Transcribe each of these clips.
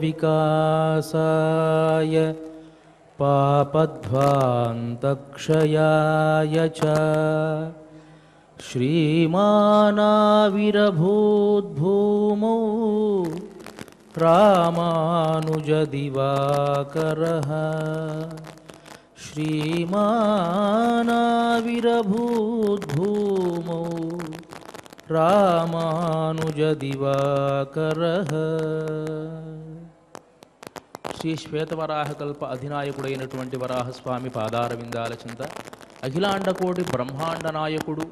विकासाय पापध्वान्तक्षयाय च श्रीमानाविरभूद्भूमौ रामानुजदिवाकरः श्रीमानाविरभूद्भूमौ రామానుజదివాకరః. శ్రీ శ్వేతవరాహకల్ప అధినాయకుడైనటువంటి వరాహస్వామి పాదారవిందాల చింత అఖిలాండకోటి బ్రహ్మాండ నాయకుడు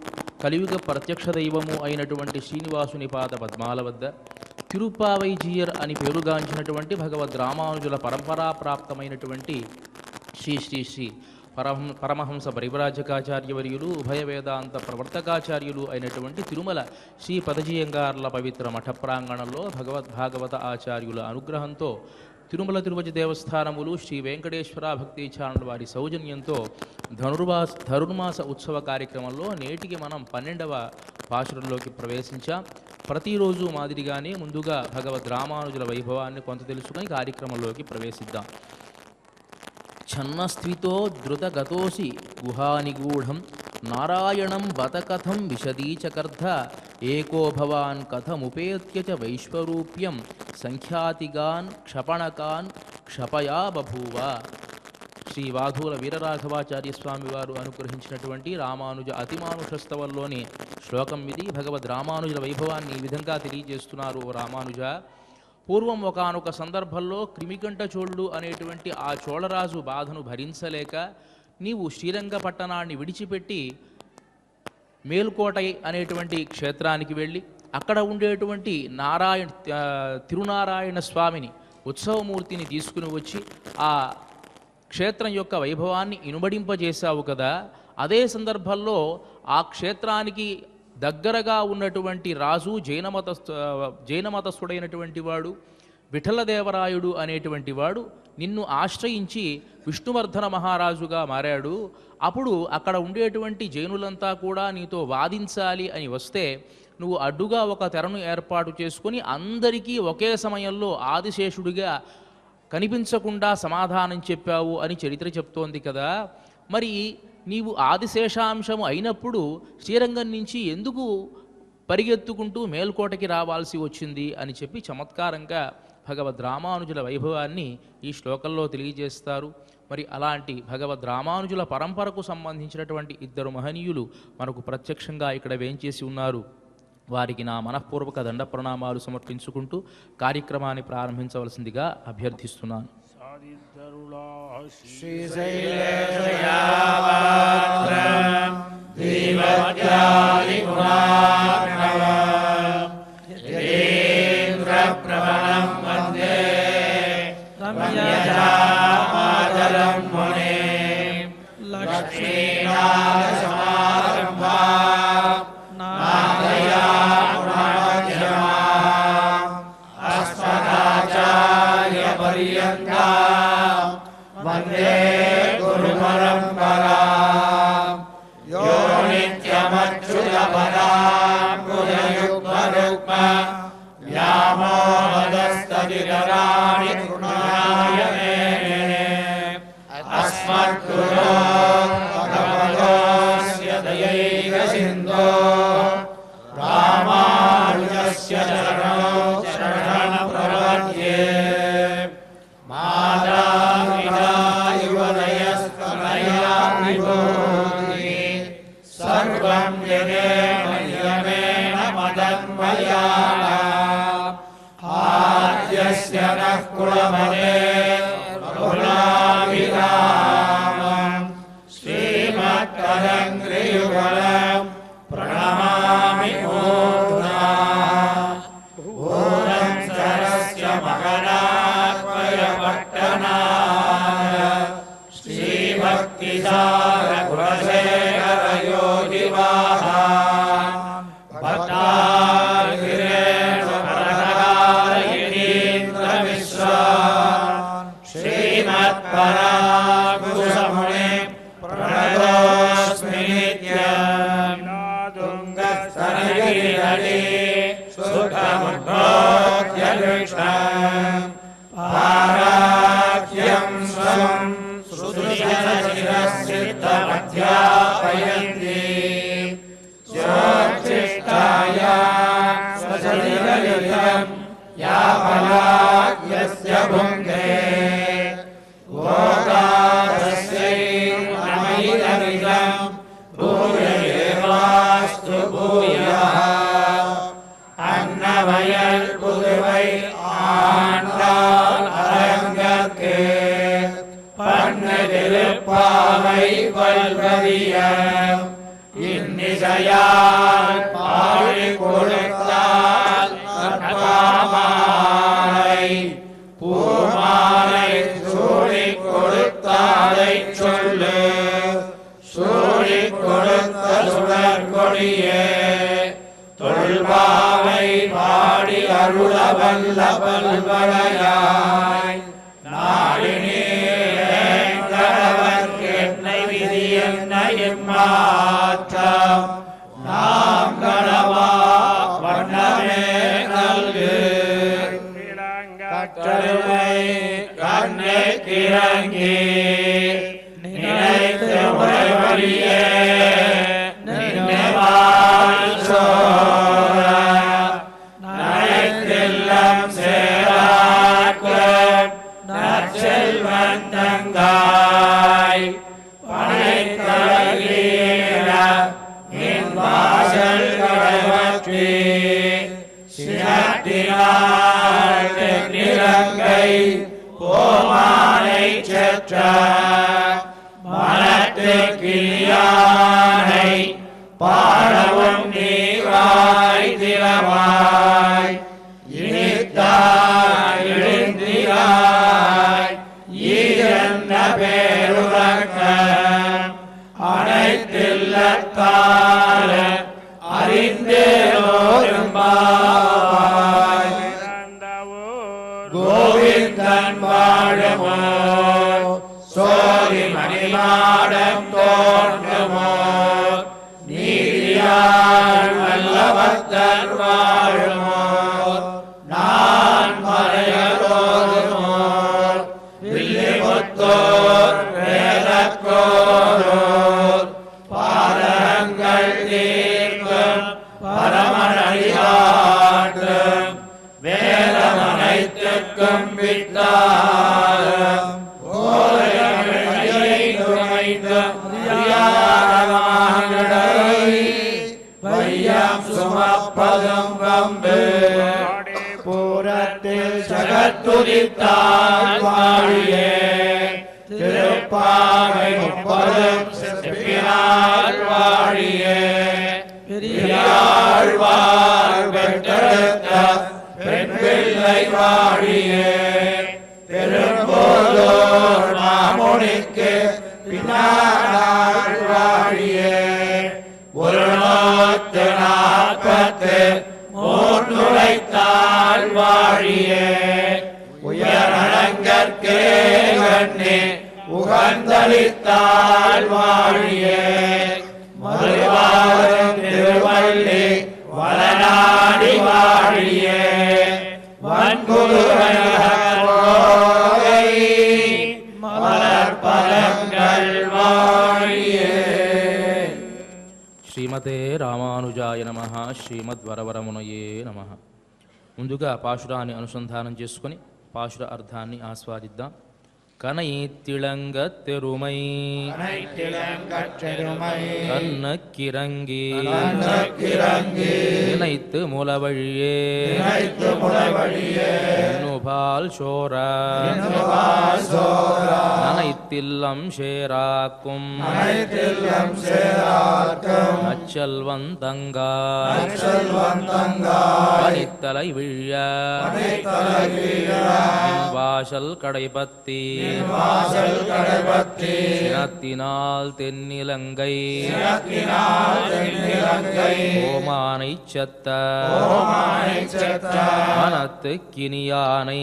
కలియుగ ప్రత్యక్ష దైవము అయినటువంటి శ్రీనివాసుని పాద పద్మాల వద్ద తిరుప్పావైజీయర్ అని పేరుగాంచినటువంటి భగవద్ రామానుజుల పరంపరాప్రాప్తమైనటువంటి శ్రీ శ్రీ శ్రీ పరమహంస పరివ్రాజకాచార్యవర్యులు ఉభయ వేదాంత ప్రవర్తకాచార్యులు అయినటువంటి తిరుమల శ్రీ పదజీయంగార్ల పవిత్ర మఠ ప్రాంగణంలో భగవద్భాగవత ఆచార్యుల అనుగ్రహంతో తిరుమల తిరుపతి దేవస్థానములు శ్రీ వెంకటేశ్వర భక్తి ఛానల్ వారి సౌజన్యంతో ధనుర్మాస ఉత్సవ కార్యక్రమంలో నేటికి మనం 12వ పాశురంలోకి ప్రవేశించాం. ప్రతిరోజు మాదిరిగానే ముందుగా భగవద్ రామానుజుల వైభవాన్ని కొంత తెలుసుకుని కార్యక్రమంలోకి ప్రవేశిద్దాం. ఛన్నస్త్వితో ద్రుతగతోసి గుహానిగూఢం నారాయణం బత కథం విశదీచకర్ధ ఏకో భవాన్ కథముపేత్య చ వైశ్వరూప్యం సంఖ్యాతిగాన్ క్షపణకాన్ క్షపయా బభూవ. శ్రీ వాఘూల వీరరాఘవాచార్య స్వామి వారు అనుగ్రహించినటువంటి రామానుజ అతిమానుషస్తవంలోని శ్లోకం ఇది. భగవద్ రామానుజుల వైభవాన్ని ఈ విధంగా తెలియజేస్తున్నారు. రామానుజ, పూర్వం ఒకానొక సందర్భంలో క్రిమికంఠ చోళుడు అనేటువంటి ఆ చోళరాజు బాధను భరించలేక నీవు శ్రీరంగపట్టణాన్ని విడిచిపెట్టి మేల్కోటై అనేటువంటి క్షేత్రానికి వెళ్ళి అక్కడ ఉండేటువంటి తిరునారాయణ స్వామిని ఉత్సవమూర్తిని తీసుకుని వచ్చి ఆ క్షేత్రం యొక్క వైభవాన్ని ఇనుబడింపజేశావు కదా. అదే సందర్భంలో ఆ క్షేత్రానికి దగ్గరగా ఉన్నటువంటి రాజు జైనమతస్థుడైనటువంటి వాడు విఠలదేవరాయుడు అనేటువంటి వాడు నిన్ను ఆశ్రయించి విష్ణువర్ధన మహారాజుగా మారాడు. అప్పుడు అక్కడ ఉండేటువంటి జైనులంతా కూడా నీతో వాదించాలి అని వస్తే నువ్వు అడ్డుగా ఒక తెరను ఏర్పాటు చేసుకొని అందరికీ ఒకే సమయంలో ఆదిశేషుడిగా కనిపించకుండా సమాధానం చెప్పావు అని చరిత్ర చెప్తోంది కదా. మరి నీవు ఆదిశేషాంశము అయినప్పుడు శ్రీరంగం నుంచి ఎందుకు పరిగెత్తుకుంటూ మేల్కోటకి రావాల్సి వచ్చింది అని చెప్పి చమత్కారంగా భగవద్ రామానుజుల వైభవాన్ని ఈ శ్లోకంలో తెలియజేస్తారు. మరి అలాంటి భగవద్ రామానుజుల పరంపరకు సంబంధించినటువంటి ఇద్దరు మహనీయులు మనకు ప్రత్యక్షంగా ఇక్కడ వేంచేసి ఉన్నారు. వారికి నా మనఃపూర్వక దండ ప్రణామాలు సమర్పించుకుంటూ కార్యక్రమాన్ని ప్రారంభించవలసిందిగా అభ్యర్థిస్తున్నాను. వందే గురు పరంపరా యో నిత్యమచ్యుతపరాంబుజయుగ్మరుగ్మ వ్యామోహదస్తదితరాణి తృణాయ మేనే అస్మద్గురో భగవతోస్య దయైక సింధో రామానుజస్య చరణో శరణం ప్రపద్యే. సర్వం యదేన మదన్మయాః ఆద్యస్య నః కులమతే కులాభిరామం శ్రీమత్కరంగ్రియుగళం ప్రణమామి మూర్ధా. ఓం సరస్య మకరాత్మయ పట్టణాయ శ్రీభక్తిసార గుణశేఖర యోగివాహాన్ భక్తాగిరేణ పరకారయనీంద్రమిశ్రాన్ శ్రీమత్పరాంకుశమునే ప్రణతోస్మి నిత్యం. తుంగస్తనగిరితటే సుఖముద్బోధ్య కృష్ణం यज्ञमिदं यावलाग्यस्य भुङ्क्ते गोदातस्यै नमैदमिदं भूय एवास्तु भूयः अन्नवयल् पुதுவை ஆண்டாள் அரங்கற்கு பண்ணு திருப்பாவை வல்வதியம் இன்னிசையால் பாடி கொடுத்தால் நற்பாமாலை பூமாலை சூடிக் கொடுத்தாலை சொல்லு சூடிக் கொடுத்த சுடற்கொடியே தொல்பாவை பாடி அருள வல்ல பல்வளையாய் நாடினேவர்க்கென்னை விதி என்ன எம்மாற்றம் நாம் கணவா வண்ணமே நல்கு கற்றருமை கண்ணே கிறங்கி நினைத்து உரைவழியே நினைவாய் சோர நனைத்தெல்லாம் சேராக்கும் நற்செல்வன் தங்காய் பனைத்தலகீர என் வாசல் கடவற்றி சினத்தினாள் தென்னிலங்கை கோமானை செற்ற மனத்து கிளியானை பாடவும் நீவாய் திறவாய் இனித்தாய் எழுந்திராய் ஈரன்ன பேருறக்கம் அனைத்தில்லத்தால அறிந்தேரோரும்பாய் கோவிந்தன் வாழுமோ சோதி மணிமாடம் தோன்றுமோ நீதியால் வல்லவத்தர் வாழுமோ நான் மறையரோதுமோ வில்லிபுத்தோர் வேதக்கோரோர் பாதகங்கள் தீர்க்கும் பரமனடியாற்றும் வேதமனைத்துக்கும் வித்தாரும் வையம் சுமப்பதும் வம்பு பூரத்தில் ஜகத்துதித்தாய் வாழியே திருப்பாவை முப்பதும் செப்பினாள் வாழியே பெரியாழ்வார் பெற்றெடுத்த பெண் பிள்ளை வாழியே பெரும்போதோர் மாமுனிக்கு பின்னாள் வாழியே ஒரு 140 உரைத்தாள் வாழியே உயரங்கற்கே கண்ணே உகந்தளித்தாள் வாழியே மறுவாரும் திருவள்ளி வளநாடி வாழியே வன்குருவை மலர்பலங்கள் வாழியே. శ్రీమతే రామానుజాయ నమః. శ్రీమద్వరవరమునయే నమః. ముందుగా పాశురాన్ని అనుసంధానం చేసుకొని పాశుర అర్థాన్ని ఆస్వాదిద్దాం. கனைத்திளங்கத்தெருமை கண்ணக்கிரங்கி நினைத்து முலவழியே என்னுபால் சோர நனைத்தில்லம் சேராக்கும் அச்சல்வன் தங்காய் பனித்தலை விழ வாசல் கடைபத்தி சினத்தினால் தென்னிலங்கை ஓமானை செத்த மனத்து கிணியானை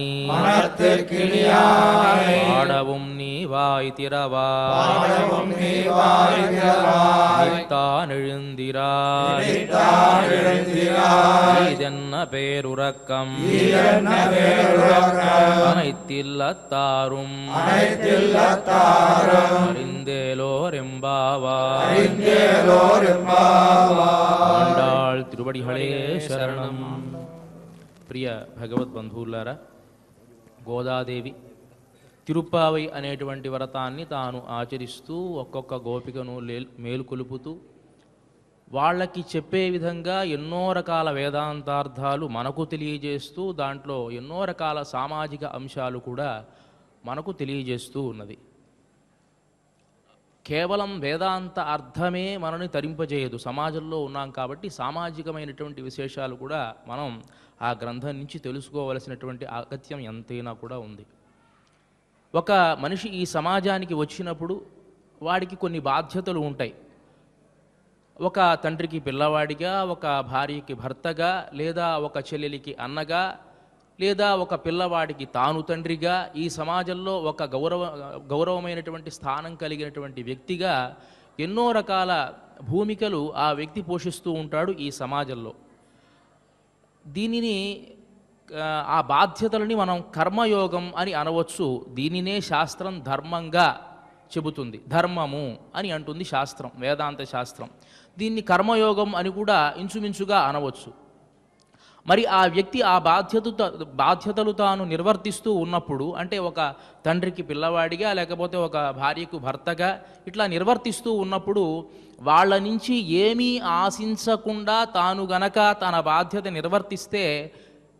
ஆடவும் நீ வாய் திறவாய்த்தான் எழுந்திராய் இதென்ன பேருறக்கம் அனைத்தில்லத்தாரும் அறிந்தேலோரெம்பாவாய் ஆண்டாள் திருவடிகளே சரணம். ప్రియ భగవద్బంధువులారా, గోదాదేవి తిరుప్పావై అనేటువంటి వ్రతాన్ని తాను ఆచరిస్తూ ఒక్కొక్క గోపికను మేలుకొలుపుతూ వాళ్ళకి చెప్పే విధంగా ఎన్నో రకాల వేదాంతార్థాలు మనకు తెలియజేస్తూ దాంట్లో ఎన్నో రకాల సామాజిక అంశాలు కూడా మనకు తెలియజేస్తూ ఉన్నది. కేవలం వేదాంత అర్థమే మనని తరింపజేయదు. సమాజంలో ఉన్నాం కాబట్టి సామాజికమైనటువంటి విశేషాలు కూడా మనం ఆ గ్రంథం నుంచి తెలుసుకోవలసినటువంటి అగత్యం ఎంతైనా కూడా ఉంది. ఒక మనిషి ఈ సమాజానికి వచ్చినప్పుడు వాడికి కొన్ని బాధ్యతలు ఉంటాయి. ఒక తండ్రికి పిల్లవాడిగా, ఒక భార్యకి భర్తగా, లేదా ఒక చెల్లెలికి అన్నగా, లేదా ఒక పిల్లవాడికి తాను తండ్రిగా, ఈ సమాజంలో ఒక గౌరవమైనటువంటి స్థానం కలిగినటువంటి వ్యక్తిగా ఎన్నో రకాల భూమికలు ఆ వ్యక్తి పోషిస్తూ ఉంటాడు ఈ సమాజంలో. దీనిని ఆ బాధ్యతలని మనం కర్మయోగం అని అనవచ్చు. దీనినే శాస్త్రం ధర్మంగా చెబుతుంది. ధర్మము అని అంటుంది శాస్త్రం, వేదాంత శాస్త్రం. దీన్ని కర్మయోగం అని కూడా ఇంచుమించుగా అనవచ్చు. మరి ఆ వ్యక్తి ఆ బాధ్యతలు తాను నిర్వర్తిస్తూ ఉన్నప్పుడు, అంటే ఒక తండ్రికి పిల్లవాడిగా, లేకపోతే ఒక భార్యకు భర్తగా ఇట్లా నిర్వర్తిస్తూ ఉన్నప్పుడు వాళ్ళ నుంచి ఏమీ ఆశించకుండా తాను గనక తన బాధ్యత నిర్వర్తిస్తే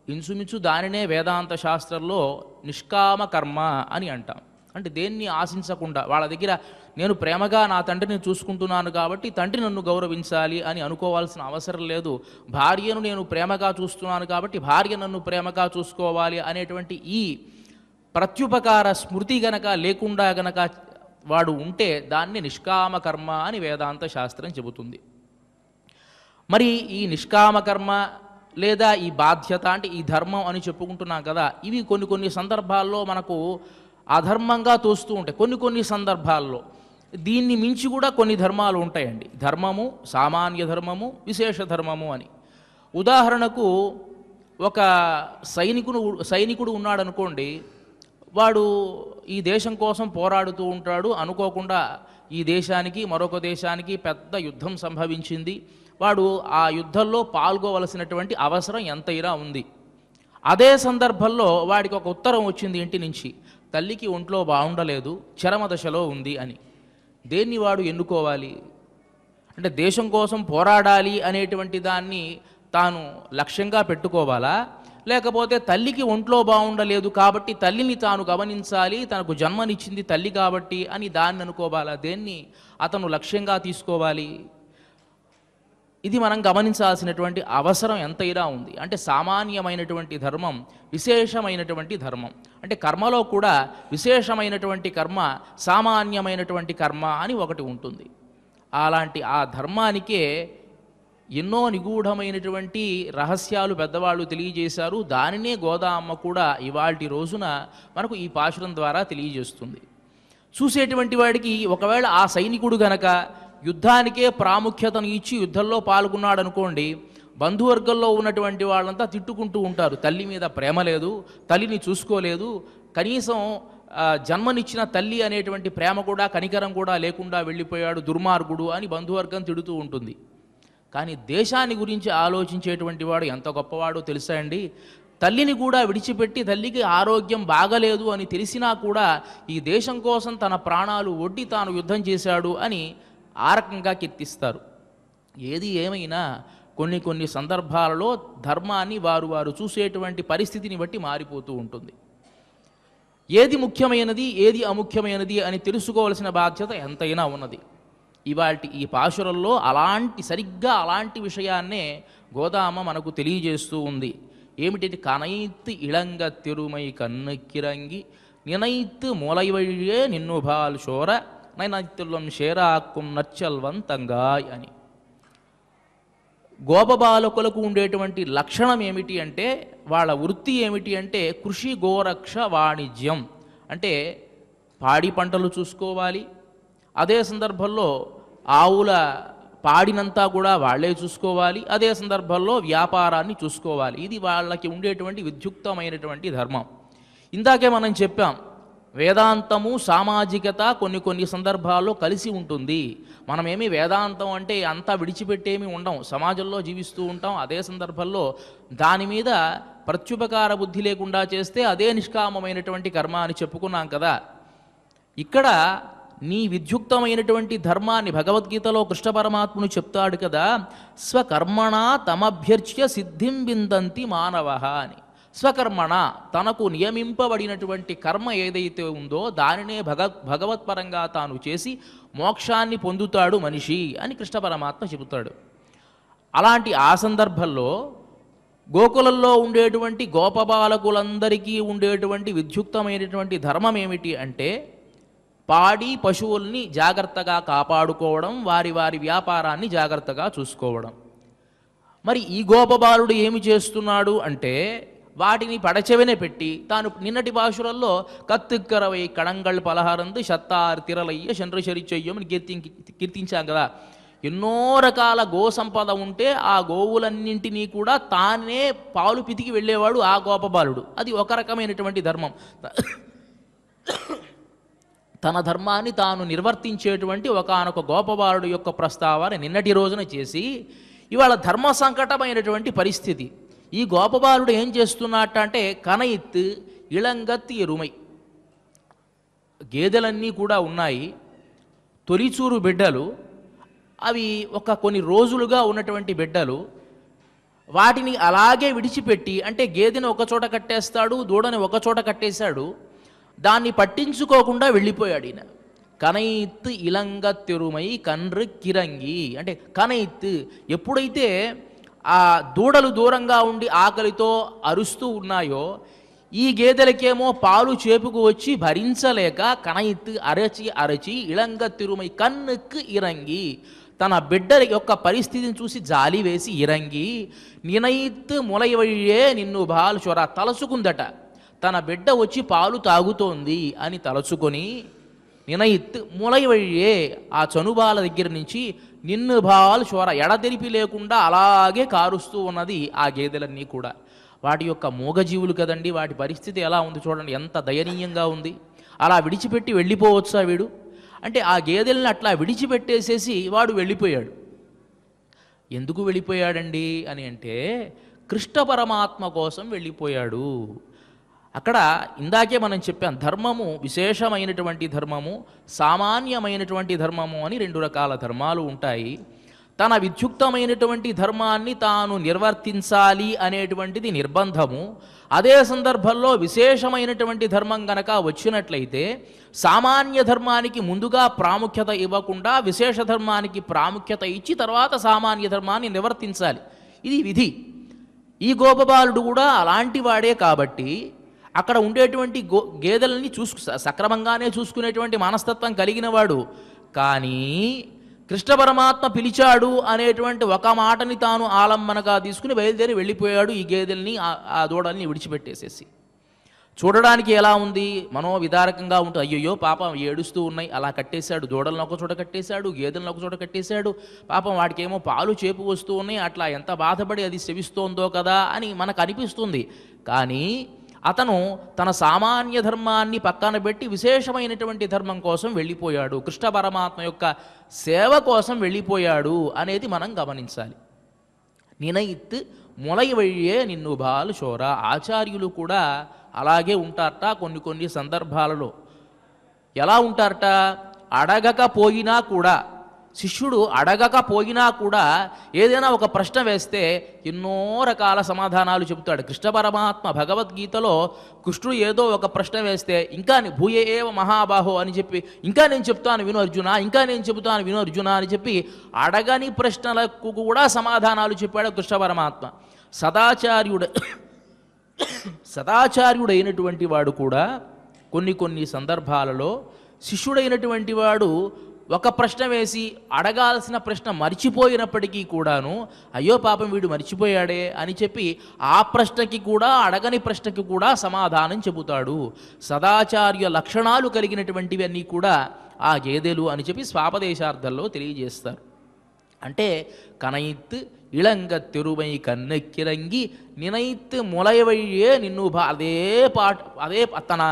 ఇంచుమించు దానినే వేదాంత శాస్త్రంలో నిష్కామ కర్మ అని అంటాం. అంటే దేన్ని ఆశించకుండా, వాళ్ళ దగ్గర నేను ప్రేమగా నా తండ్రిని చూసుకుంటున్నాను కాబట్టి తండ్రి నన్ను గౌరవించాలి అని అనుకోవాల్సిన అవసరం లేదు. భార్యను నేను ప్రేమగా చూస్తున్నాను కాబట్టి భార్య నన్ను ప్రేమగా చూసుకోవాలి అనేటువంటి ఈ ప్రత్యుపకార స్మృతి గనక లేకుండా గనక వాడు ఉంటే దాన్ని నిష్కామ కర్మ అని వేదాంత శాస్త్రం చెబుతుంది. మరి ఈ నిష్కామ కర్మ లేదా ఈ బాధ్యత అంటే ఈ ధర్మం అని చెప్పుకుంటున్నాం కదా, ఇవి కొన్ని సందర్భాల్లో మనకు అధర్మంగా తోస్తూ ఉంటాయి. కొన్ని సందర్భాల్లో దీన్ని మించి కూడా కొన్ని ధర్మాలు ఉంటాయండి. ధర్మము, సామాన్య ధర్మము, విశేష ధర్మము అని. ఉదాహరణకు ఒక సైనికుడు ఉన్నాడనుకోండి. వాడు ఈ దేశం కోసం పోరాడుతూ ఉంటాడు. అనుకోకుండా ఈ దేశానికి మరొక దేశానికి పెద్ద యుద్ధం సంభవించింది. వాడు ఆ యుద్ధంలో పాల్గొవలసినటువంటి అవసరం ఎంతైనా ఉంది. అదే సందర్భంలో వాడికి ఒక ఉత్తరం వచ్చింది ఇంటి నుంచి, తల్లికి ఒంట్లో బాగుండలేదు, చరమదశలో ఉంది అని. దేన్ని వాడు ఎన్నుకోవాలి? అంటే దేశం కోసం పోరాడాలి అనేటువంటి దాన్ని తాను లక్ష్యంగా పెట్టుకోవాలా, లేకపోతే తల్లికి ఒంట్లో బాగుండలేదు కాబట్టి తల్లిని తాను గమనించాలి, తనకు జన్మనిచ్చింది తల్లి కాబట్టి అని దాన్ని అనుకోవాలా? దేన్ని అతను లక్ష్యంగా తీసుకోవాలి? ఇది మనం గమనించాల్సినటువంటి అవసరం ఎంతైనా ఉంది. అంటే సామాన్యమైనటువంటి ధర్మం, విశేషమైనటువంటి ధర్మం. అంటే కర్మలో కూడా విశేషమైనటువంటి కర్మ, సామాన్యమైనటువంటి కర్మ అని ఒకటి ఉంటుంది. అలాంటి ఆ ధర్మానికే ఎన్నో నిగూఢమైనటువంటి రహస్యాలు పెద్దవాళ్ళు తెలియజేశారు. దానినే గోదామ్మ కూడా ఇవాల్టి రోజున మనకు ఈ పాశురం ద్వారా తెలియజేస్తుంది. చూసేటువంటి వాడికి ఒకవేళ ఆ సైనికుడు గనక యుద్ధానికే ప్రాముఖ్యతను ఇచ్చి యుద్ధంలో పాల్గొన్నాడు అనుకోండి, బంధువర్గంలో ఉన్నటువంటి వాళ్ళంతా తిట్టుకుంటూ ఉంటారు. తల్లి మీద ప్రేమ లేదు, తల్లిని చూసుకోలేదు, కనీసం జన్మనిచ్చిన తల్లి అనేటువంటి ప్రేమ కూడా కనికరం కూడా లేకుండా వెళ్ళిపోయాడు, దుర్మార్గుడు అని బంధువర్గం తిడుతూ ఉంటుంది. కానీ దేశాన్ని గురించి ఆలోచించేటువంటి వాడు ఎంత గొప్పవాడో తెలుసా అండి? తల్లిని కూడా విడిచిపెట్టి తల్లికి ఆరోగ్యం బాగలేదు అని తెలిసినా కూడా ఈ దేశం కోసం తన ప్రాణాలు ఒడ్డి తాను యుద్ధం చేశాడు అని ఆ రకంగా కీర్తిస్తారు. ఏది ఏమైనా కొన్ని సందర్భాలలో ధర్మాన్ని వారు చూసేటువంటి పరిస్థితిని బట్టి మారిపోతూ ఉంటుంది. ఏది ముఖ్యమైనది, ఏది అముఖ్యమైనది అని తెలుసుకోవాల్సిన బాధ్యత ఎంతైనా ఉన్నది. ఇవాల్టి ఈ పాశురంలో సరిగ్గా అలాంటి విషయాన్నే గోదామ మనకు తెలియజేస్తూ ఉంది. ఏమిటి? కనైత్ ఇళంగ తిరుమై కన్నుకిరంగి నినైత్ మూలైవழியே నిన్ను బాల్ శోర నైనైతుల్లం షేరాక్కుం నచ్చల్వంతంగాయ్ అని. గోపబాలకులకు ఉండేటువంటి లక్షణం ఏమిటి అంటే, వాళ్ళ వృత్తి ఏమిటి అంటే కృషి గోరక్ష వాణిజ్యం. అంటే పాడి పంటలు చూసుకోవాలి, అదే సందర్భంలో ఆవుల పాడినంతా కూడా వాళ్లే చూసుకోవాలి, అదే సందర్భంలో వ్యాపారాన్ని చూసుకోవాలి. ఇది వాళ్ళకి ఉండేటువంటి విద్యుక్తమైనటువంటి ధర్మం. ఇందాకే మనం చెప్పాం, వేదాంతము సామాజికత కొన్ని సందర్భాల్లో కలిసి ఉంటుంది. మనమేమి వేదాంతం అంటే అంతా విడిచిపెట్టేమి ఉండం, సమాజంలో జీవిస్తూ ఉంటాం. అదే సందర్భంలో దాని మీద ప్రత్యుపకార బుద్ధి లేకుండా చేస్తే అదే నిష్కామమైనటువంటి కర్మ అని చెప్పుకున్నాం కదా. ఇక్కడ నీ విద్యుక్తమైనటువంటి ధర్మాన్ని భగవద్గీతలో కృష్ణ పరమాత్ముడు చెప్తాడు కదా, స్వకర్మణ తమభ్యర్చ్య సిద్ధిం విందంతి మానవః అని. స్వకర్మణ తనకు నియమింపబడినటువంటి కర్మ ఏదైతే ఉందో దానినే భగవత్పరంగా తాను చేసి మోక్షాన్ని పొందుతాడు మనిషి అని కృష్ణ పరమాత్మ చెబుతాడు. అలాంటి ఆ సందర్భంలో గోకులంలో ఉండేటువంటి గోపబాలకులందరికీ ఉండేటువంటి విద్యుక్తమైనటువంటి ధర్మం ఏమిటి అంటే పాడి పశువుల్ని జాగ్రత్తగా కాపాడుకోవడం, వారి వారి వ్యాపారాన్ని జాగ్రత్తగా చూసుకోవడం. మరి ఈ గోపబాలుడు ఏమి చేస్తున్నాడు అంటే వాటిని పడచెవినే పెట్టి తాను నిన్నటి భాషలలో కత్తిక్కరవై కడంగళ్ పలహారందు షత్తార్ తిరలయ్య చంద్రశరి చెయ్యమని కీర్తించాం కదా. ఎన్నో రకాల గో సంపద ఉంటే ఆ గోవులన్నింటినీ కూడా తానే పాలు పితికి వెళ్ళేవాడు ఆ గోపబాలుడు. అది ఒక రకమైనటువంటి ధర్మం. తన ధర్మాన్ని తాను నిర్వర్తించేటువంటి ఒకానొక గోపబాలుడు యొక్క ప్రస్తావన నిన్నటి రోజున చేసి ఇవాళ ధర్మ సంకటమైనటువంటి పరిస్థితి. ఈ గోపబాలుడు ఏం చేస్తున్నట్ట అంటే కనయిత్ ఇళంగత్ ఎరుమై, గేదెలన్నీ కూడా ఉన్నాయి, తొలిచూరు బిడ్డలు, అవి కొన్ని రోజులుగా ఉన్నటువంటి బిడ్డలు. వాటిని అలాగే విడిచిపెట్టి, అంటే గేదెని ఒకచోట కట్టేస్తాడు, దూడని ఒకచోట కట్టేశాడు, దాన్ని పట్టించుకోకుండా వెళ్ళిపోయాడు ఈయన. కనయిత్ ఇలంగ తెరుమై కన్రు కిరంగి అంటే కనయిత్ ఎప్పుడైతే ఆ దూడలు దూరంగా ఉండి ఆకలితో అరుస్తూ ఉన్నాయో ఈ గేదెలకేమో పాలు చేపుకు వచ్చి భరించలేక కనయిత్ అరచి అరచి ఇళంగ తిరుమై కన్నుకు ఇరంగి తన బిడ్డ యొక్క పరిస్థితిని చూసి జాలి వేసి ఇరంగి నినయిత్ ములయవయ్యే నిన్ను బాలు చొర తలచుకుందట. తన బిడ్డ వచ్చి పాలు తాగుతోంది అని తలచుకొని నినయిత్ ములయవయ్యే ఆ చనుబాల దగ్గర నుంచి నిన్ను బాలు చొర ఎడతెరిపి లేకుండా అలాగే కారుస్తూ ఉన్నది ఆ గేదెలన్నీ కూడా. వాటి యొక్క మూగజీవులు కదండి, వాటి పరిస్థితి ఎలా ఉంది చూడండి, ఎంత దయనీయంగా ఉంది. అలా విడిచిపెట్టి వెళ్ళిపోవచ్చా వీడు అంటే ఆ గేదెల్ని అట్లా విడిచిపెట్టేసేసి వాడు వెళ్ళిపోయాడు. ఎందుకు వెళ్ళిపోయాడండి అని అంటే కృష్ణ పరమాత్మ కోసం వెళ్ళిపోయాడు. అక్కడ ఇందాకే మనం చెప్పాం, ధర్మము విశేషమైనటువంటి ధర్మము, సామాన్యమైనటువంటి ధర్మము అని రెండు రకాల ధర్మాలు ఉంటాయి. తన విద్యుక్తమైనటువంటి ధర్మాన్ని తాను నిర్వర్తించాలి అనేటువంటిది నిర్బంధము. అదే సందర్భంలో విశేషమైనటువంటి ధర్మం గనక వచ్చినట్లయితే సామాన్య ధర్మానికి ముందుగా ప్రాముఖ్యత ఇవ్వకుండా విశేష ధర్మానికి ప్రాముఖ్యత ఇచ్చి తర్వాత సామాన్య ధర్మాన్ని నిర్వర్తించాలి. ఇది విధి. ఈ గోపబాలుడు కూడా అలాంటి వాడే కాబట్టి అక్కడ ఉండేటువంటి గేదెలని సక్రమంగానే చూసుకునేటువంటి మనస్తత్వం కలిగిన వాడు. కానీ కృష్ణ పరమాత్మ పిలిచాడు అనేటువంటి ఒక మాటని తాను ఆలంబనగా తీసుకుని బయలుదేరి వెళ్ళిపోయాడు. ఈ గేదెల్ని ఆ దూడల్ని విడిచిపెట్టేసేసి చూడడానికి ఎలా ఉంది, మనోవిదారకంగా ఉంటుంది. అయ్యయ్యో పాపం ఏడుస్తూ ఉన్నాయి, అలా కట్టేశాడు, దూడలను ఒక చోట కట్టేశాడు, గేదెలను ఒక చోట కట్టేశాడు, పాపం వాటికేమో పాలు చేపు వస్తూ ఉన్నాయి, అట్లా ఎంత బాధపడి అది సెవిస్తోందో కదా అని మనకు అనిపిస్తుంది. కానీ అతను తన సామాన్య ధర్మాన్ని పక్కన పెట్టి విశేషమైనటువంటి ధర్మం కోసం వెళ్ళిపోయాడు, కృష్ణ పరమాత్మ యొక్క సేవ కోసం వెళ్ళిపోయాడు అనేది మనం గమనించాలి. నినయిత్ ములయవయ్యే నిన్ను బాలు చోర. ఆచార్యులు కూడా అలాగే ఉంటారట. కొన్ని సందర్భాలలో ఎలా ఉంటారట, అడగకపోయినా కూడా, శిష్యుడు అడగకపోయినా కూడా ఏదైనా ఒక ప్రశ్న వేస్తే ఎన్నో రకాల సమాధానాలు చెబుతాడు. కృష్ణ పరమాత్మ భగవద్గీతలో కృష్ణుడు ఏదో ఒక ప్రశ్న వేస్తే ఇంకా భూయ ఏవ మహాబాహో అని చెప్పి ఇంకా నేను చెప్తాను విను అర్జున, ఇంకా నేను చెబుతాను విను అర్జున అని చెప్పి అడగని ప్రశ్నలకు కూడా సమాధానాలు చెప్పాడు కృష్ణ పరమాత్మ. సదాచార్యుడైనటువంటి వాడు కూడా కొన్ని సందర్భాలలో శిష్యుడైనటువంటి వాడు ఒక ప్రశ్న వేసి అడగాల్సిన ప్రశ్న మర్చిపోయినప్పటికీ కూడాను అయ్యో పాపం వీడు మర్చిపోయాడే అని చెప్పి ఆ ప్రశ్నకి కూడా అడగని ప్రశ్నకి కూడా సమాధానం చెబుతాడు. సదాచార్య లక్షణాలు కలిగినటువంటివి అన్నీ కూడా ఆ గేదెలు అని చెప్పి స్వాపదేశార్థంలో తెలియజేస్తారు. అంటే కనయిత్ ఇళంగ తెరువై కన్నెక్కిరంగి నినయిత్ ములయవయ్యే నిన్ను అదే తన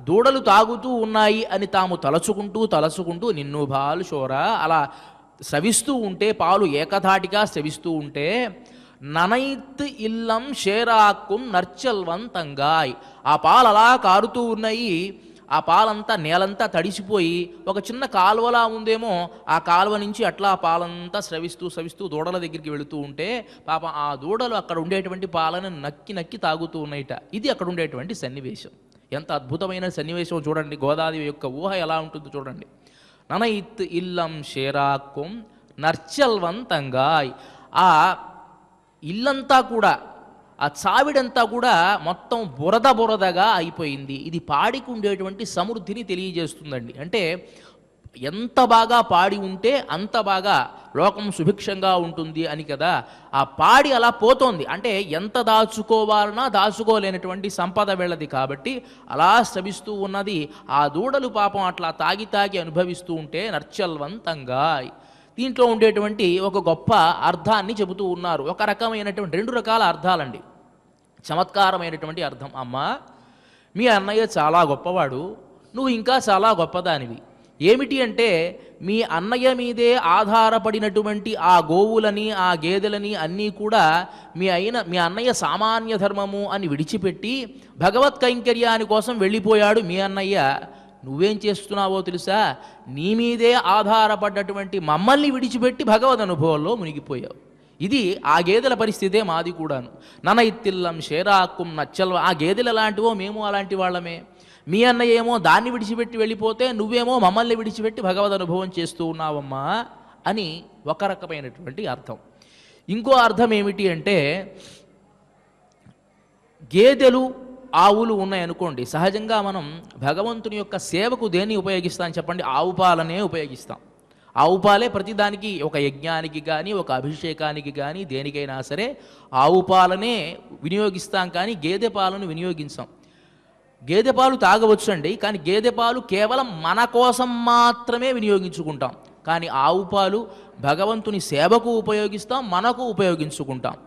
దూడలు తాగుతూ ఉన్నాయి అని తాము తలచుకుంటూ నిన్ను బాలు చోర అలా స్రవిస్తూ ఉంటే, పాలు ఏకధాటిగా స్రవిస్తూ ఉంటే ననైత్ ఇల్లం షేరాక్కుం నర్చల్వంతంగాయ్. ఆ పాలు అలా కారుతూ ఉన్నాయి. ఆ పాలంతా నేలంతా తడిసిపోయి ఒక చిన్న కాలువలా ఉందేమో, ఆ కాలువ నుంచి అట్లా ఆ పాలంతా స్రవిస్తూ దూడల దగ్గరికి వెళుతూ ఉంటే పాపం ఆ దూడలు అక్కడ ఉండేటువంటి పాలను నక్కి నక్కి తాగుతూ ఉన్నాయిట. ఇది అక్కడ ఉండేటువంటి సన్నివేశం. ఎంత అద్భుతమైన సన్నివేశం చూడండి. గోదాదేవి యొక్క ఊహ ఎలా ఉంటుందో చూడండి. ననైత్ ఇల్లం షేరాక్కుం నర్చల్వంతంగాయ్. ఆ ఇల్లంతా కూడా, ఆ చావిడంతా కూడా మొత్తం బురదగా అయిపోయింది. ఇది పాడికి ఉండేటువంటి సమృద్ధిని తెలియజేస్తుందండి. అంటే ఎంత బాగా పాడి ఉంటే అంత బాగా లోకం సుభిక్షంగా ఉంటుంది అని కదా. ఆ పాడి అలా పోతోంది అంటే ఎంత దాచుకోవాలన్నా దాచుకోలేనటువంటి సంపద వెళ్ళది కాబట్టి అలా శ్రమిస్తూ ఉన్నది. ఆ దూడలు పాపం అట్లా తాగి అనుభవిస్తూ ఉంటే నర్చల్వంతంగా. దీంట్లో ఉండేటువంటి ఒక గొప్ప అర్థాన్ని చెబుతూ ఉన్నారు. ఒక రకమైనటువంటి 2 రకాల అర్థాలండి. చమత్కారమైనటువంటి అర్థం. అమ్మా, మీ అన్నయ్య చాలా గొప్పవాడు, నువ్వు ఇంకా చాలా గొప్పదానివి. ఏమిటి అంటే మీ అన్నయ్య మీదే ఆధారపడినటువంటి ఆ గోవులని ఆ గేదెలని అన్నీ కూడా మీ అన్నయ్య సామాన్య ధర్మము అని విడిచిపెట్టి భగవత్ కైంకర్యాని కోసం వెళ్ళిపోయాడు మీ అన్నయ్య. నువ్వేం చేస్తున్నావో తెలుసా? నీ మీదే ఆధారపడ్డటువంటి మమ్మల్ని విడిచిపెట్టి భగవద్ అనుభవంలో మునిగిపోయావు. ఇది ఆ గేదెల పరిస్థితే మాది కూడాను. ననైత్తిల్లం షేరాక్కుం నచ్చల్వ. ఆ గేదెలు ఎలాంటివో మేము అలాంటి వాళ్ళమే. మీ అన్నయ్య ఏమో దాన్ని విడిచిపెట్టి వెళ్ళిపోతే నువ్వేమో మమ్మల్ని విడిచిపెట్టి భగవద్ అనుభవం చేస్తూ ఉన్నావమ్మా అని ఒక రకమైనటువంటి అర్థం. ఇంకో అర్థం ఏమిటి అంటే గేదెలు ఆవులు ఉన్నాయనుకోండి, సహజంగా మనం భగవంతుని యొక్క సేవకు దేన్ని ఉపయోగిస్తాం చెప్పండి? ఆవు పాలనే ఉపయోగిస్తాం. ఆవు పాలే ప్రతిదానికి, ఒక యజ్ఞానికి కానీ ఒక అభిషేకానికి కానీ దేనికైనా సరే ఆవు పాలనే వినియోగిస్తాం, కానీ గేదె పాలను వినియోగించాం. గేదె పాలు తాగవచ్చు అండి, కానీ గేదె పాలు కేవలం మన కోసం మాత్రమే వినియోగించుకుంటాం. కానీ ఆవు పాలు భగవంతుని సేవకు ఉపయోగిస్తాం, మనకు ఉపయోగించుకుంటాం.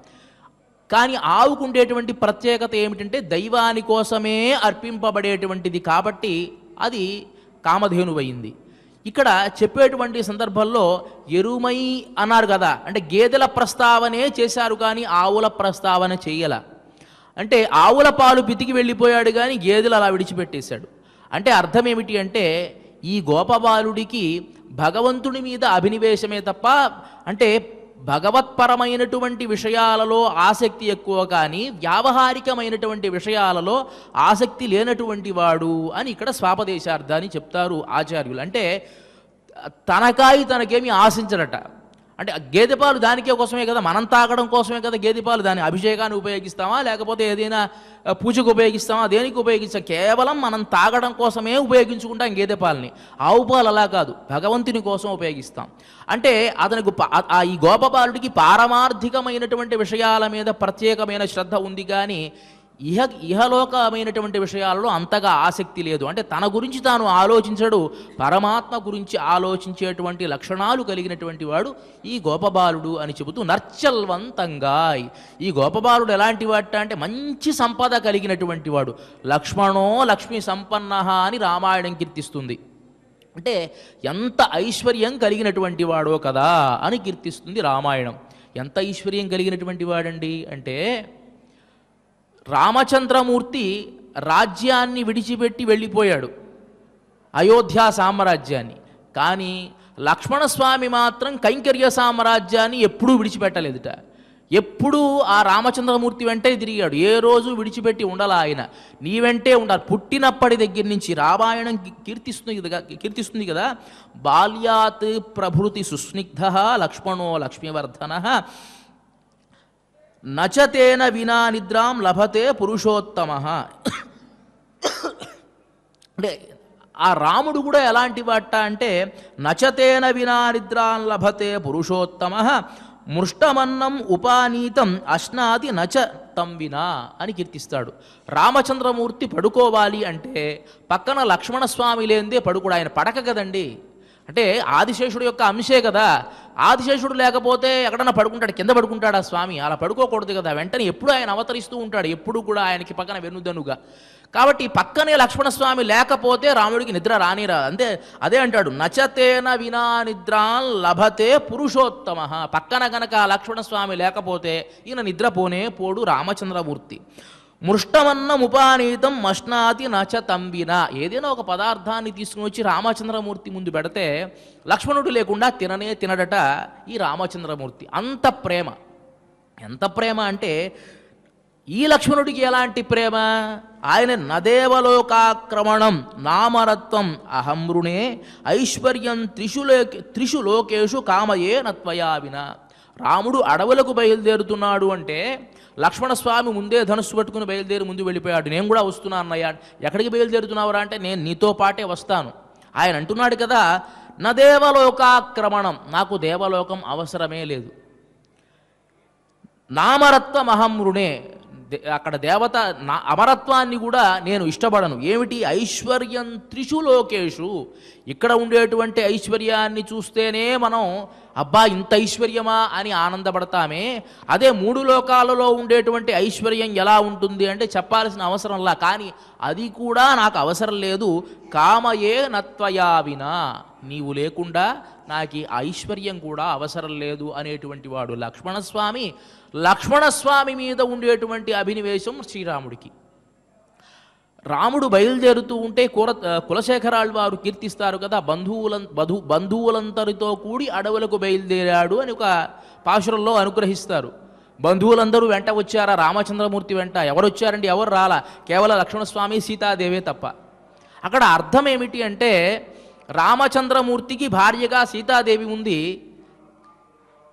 కానీ ఆవుకు ఉండేటువంటి ప్రత్యేకత ఏమిటంటే దైవాని కోసమే అర్పింపబడేటువంటిది కాబట్టి అది కామధేనువైంది. ఇక్కడ చెప్పేటువంటి సందర్భంలో ఎరుమై అన్నారు కదా, అంటే గేదెల ప్రస్తావనే చేశారు కానీ ఆవుల ప్రస్తావన చెయ్యాల. అంటే ఆవుల పాలు పితికి వెళ్ళిపోయాడు కానీ గేదెలు అలా విడిచిపెట్టేశాడు. అంటే అర్థం ఏమిటి అంటే ఈ గోపబాలుడికి భగవంతుని మీద అభినివేశమే తప్ప, అంటే భగవత్పరమైనటువంటి విషయాలలో ఆసక్తి ఎక్కువ కానీ వ్యావహారికమైనటువంటి విషయాలలో ఆసక్తి లేనటువంటి వాడు అని ఇక్కడ స్వాపదేశార్థాన్ని చెప్తారు ఆచార్యులు. అంటే తనకేమీ ఆశించరట. అంటే గేదె పాలు దానికే కోసమే కదా, మనం తాగడం కోసమే కదా గేదె పాలు. దాని అభిషేకాన్ని ఉపయోగిస్తామా లేకపోతే ఏదైనా పూజకు ఉపయోగిస్తామా, దేనికి ఉపయోగిస్తాం? కేవలం మనం తాగడం కోసమే ఉపయోగించుకుంటాం గేదె పాలని. ఆవు పాలు అలా కాదు, భగవంతుని కోసం ఉపయోగిస్తాం. అంటే అతనికి ఈ గోపబాలుడికి పారమార్థికమైనటువంటి విషయాల మీద ప్రత్యేకమైన శ్రద్ధ ఉంది కానీ ఇహలోకమైనటువంటి విషయాలలో అంతగా ఆసక్తి లేదు. అంటే తన గురించి తాను ఆలోచించడు, పరమాత్మ గురించి ఆలోచించేటువంటి లక్షణాలు కలిగినటువంటి వాడు ఈ గోపబాలుడు అని చెబుతూ నర్చల్వంతంగా. ఈ గోపబాలుడు ఎలాంటి వాట అంటే మంచి సంపద కలిగినటువంటి వాడు. లక్ష్మణో లక్ష్మీ సంపన్న అని రామాయణం కీర్తిస్తుంది. అంటే ఎంత ఐశ్వర్యం కలిగినటువంటి వాడో కదా అని కీర్తిస్తుంది రామాయణం. ఎంత ఐశ్వర్యం కలిగినటువంటి వాడండి అంటే రామచంద్రమూర్తి రాజ్యాన్ని విడిచిపెట్టి వెళ్ళిపోయాడు, అయోధ్య సామ్రాజ్యాన్ని. కానీ లక్ష్మణస్వామి మాత్రం కైంకర్య సామ్రాజ్యాన్ని ఎప్పుడూ విడిచిపెట్టలేదుట. ఎప్పుడూ ఆ రామచంద్రమూర్తి వెంటే తిరిగాడు. ఏ రోజు విడిచిపెట్టి ఉండాలి ఆయన, నీ వెంటే ఉండాలి. పుట్టినప్పటి దగ్గర నుంచి రామాయణం కీర్తిస్తుంది కదా, బాల్యాత్ ప్రభృతి సుస్నిగ్ధ లక్ష్మణో లక్ష్మీవర్ధన నచతేన వినా నిద్రాం లభతే పురుషోత్తమ. అంటే ఆ రాముడు కూడా ఎలాంటి వాట అంటే నచతేన వినా నిద్రాం లభతే పురుషోత్తమ మృష్టమన్నం ఉపానీతం అశ్నాది నచ తం వినా అని కీర్తిస్తాడు. రామచంద్రమూర్తి పడుకోవాలి అంటే పక్కన లక్ష్మణస్వామి లేనిదే పడుకోడు. ఆయన పడక కదండి. అంటే ఆదిశేషుడు యొక్క అంశే కదా. ఆదిశేషుడు లేకపోతే ఎక్కడన్నా పడుకుంటాడు, కింద పడుకుంటాడు ఆ స్వామి. అలా పడుకోకూడదు కదా. వెంటనే ఎప్పుడు ఆయన అవతరిస్తూ ఉంటాడు, ఎప్పుడు కూడా ఆయనకి పక్కన వెన్నుదన్నుగా. కాబట్టి పక్కనే లక్ష్మణస్వామి లేకపోతే రాముడికి నిద్ర రానిరా. అంతే, అదే అంటాడు, నచతేన వినా నిద్రాన్ లభతే పురుషోత్తమ. పక్కన గనక లక్ష్మణస్వామి లేకపోతే ఈయన నిద్రపోనే పోడు రామచంద్రమూర్తి. మృష్టమన్నముపానీతం మష్నాతి నచ తంబిన. ఏదైనా ఒక పదార్థాన్ని తీసుకుని వచ్చి రామచంద్రమూర్తి ముందు పెడితే లక్ష్మణుడు లేకుండా తినడట ఈ రామచంద్రమూర్తి. అంత ప్రేమ. ఎంత ప్రేమ అంటే ఈ లక్ష్మణుడికి ఎలాంటి ప్రేమ? ఆయన నదేవలోకాక్రమణం నామరత్వం అహమృణే ఐశ్వర్యం త్రిషు లోకేషు కామయే నత్వయా విన. రాముడు అడవులకు బయలుదేరుతున్నాడు అంటే లక్ష్మణస్వామి ముందే ధనుస్సు పట్టుకుని బయలుదేరి ముందు వెళ్ళిపోయాడు. నేను కూడా వస్తున్నాను అన్నయ్య. ఎక్కడికి బయలుదేరుతున్నావురా అంటే నేను నీతో పాటే వస్తాను. ఆయన అంటున్నాడు కదా, నదేవలోకాక్రమణం, నాకు దేవలోకం అవసరమే లేదు. నామరత్వం అహమృణే, అక్కడ దేవత అమరత్వాన్ని కూడా నేను ఇష్టపడను. ఏమిటి? ఐశ్వర్యం త్రిషు లోకేషు. ఇక్కడ ఉండేటువంటి ఐశ్వర్యాన్ని చూస్తేనే మనం అబ్బా ఇంత ఐశ్వర్యమా అని ఆనందపడతామే. అదే 3 లోకాలలో ఉండేటువంటి ఐశ్వర్యం ఎలా ఉంటుంది అంటే చెప్పాల్సిన అవసరంలా. కానీ అది కూడా నాకు అవసరం లేదు. కామయే నత్వయా వినా, నీవు లేకుండా నాకు ఈ ఐశ్వర్యం కూడా అవసరం లేదు అనేటువంటి వాడు లక్ష్మణస్వామి. లక్ష్మణస్వామి మీద ఉండేటువంటి అభినివేశం శ్రీరాముడికి. రాముడు బయలుదేరుతూ ఉంటే కులశేఖరాళ్ళు వారు కీర్తిస్తారు కదా, బంధువులందరితో కూడి అడవులకు బయలుదేరాడు అని ఒక పాశురంలో అనుగ్రహిస్తారు. బంధువులందరూ వెంట వచ్చారా రామచంద్రమూర్తి వెంట? ఎవరు వచ్చారండి? ఎవరు రాలా, కేవలం లక్ష్మణస్వామి సీతాదేవే తప్ప. అక్కడ అర్థం ఏమిటి అంటే రామచంద్రమూర్తికి భార్యగా సీతాదేవి ఉంది,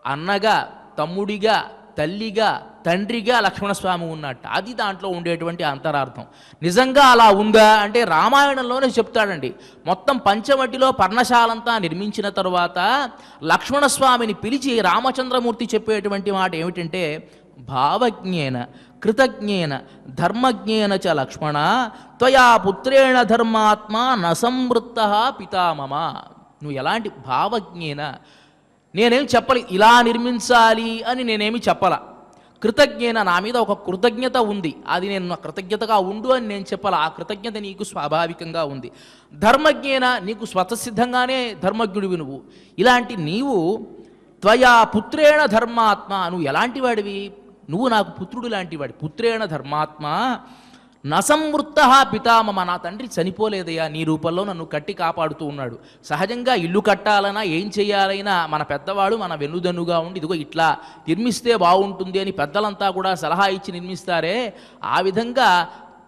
అన్నగా, తమ్ముడిగా, తల్లిగా, తండ్రిగా లక్ష్మణస్వామి ఉన్నట్టు. అది దాంట్లో ఉండేటువంటి అంతరార్థం. నిజంగా అలా ఉందా అంటే రామాయణంలోనే చెప్తాడండి. మొత్తం పంచవటిలో పర్ణశాలంతా నిర్మించిన తరువాత లక్ష్మణస్వామిని పిలిచి రామచంద్రమూర్తి చెప్పేటువంటి మాట ఏమిటంటే, భావజ్ఞేన కృతజ్ఞేన ధర్మజ్ఞేన చ లక్ష్మణ త్వయా పుత్రేణ ధర్మాత్మ నసంవృత్త పితామమ. నువ్వు ఎలాంటి భావజ్ఞేన, నేనేం చెప్పలి ఇలా నిర్మించాలి అని నేనేమి చెప్పాల. కృతజ్ఞేన, నా మీద ఒక కృతజ్ఞత ఉంది, అది నేను కృతజ్ఞతగా ఉండు అని నేను చెప్పాల. ఆ కృతజ్ఞత నీకు స్వాభావికంగా ఉంది. ధర్మజ్ఞేన, నీకు స్వతసిద్ధంగానే ధర్మజ్ఞుడివి నువ్వు. ఇలాంటి నీవు త్వయా పుత్రేణ ధర్మాత్మ, నువ్వు ఎలాంటి వాడివి? నువ్వు నాకు పుత్రుడు లాంటి వాడి. పుత్రేణ ధర్మాత్మ నసంవృత్త పితామమ, నా తండ్రి చనిపోలేదయ్యా, నీ రూపంలో నన్ను కట్టి కాపాడుతూ ఉన్నాడు. సహజంగా ఇల్లు కట్టాలన్నా ఏం చేయాలైనా మన పెద్దవాడు మన వెన్నుదన్నుగా ఉండి ఇదిగో ఇట్లా నిర్మిస్తే బాగుంటుంది అని పెద్దలంతా కూడా సలహా ఇచ్చి నిర్మిస్తారే, ఆ విధంగా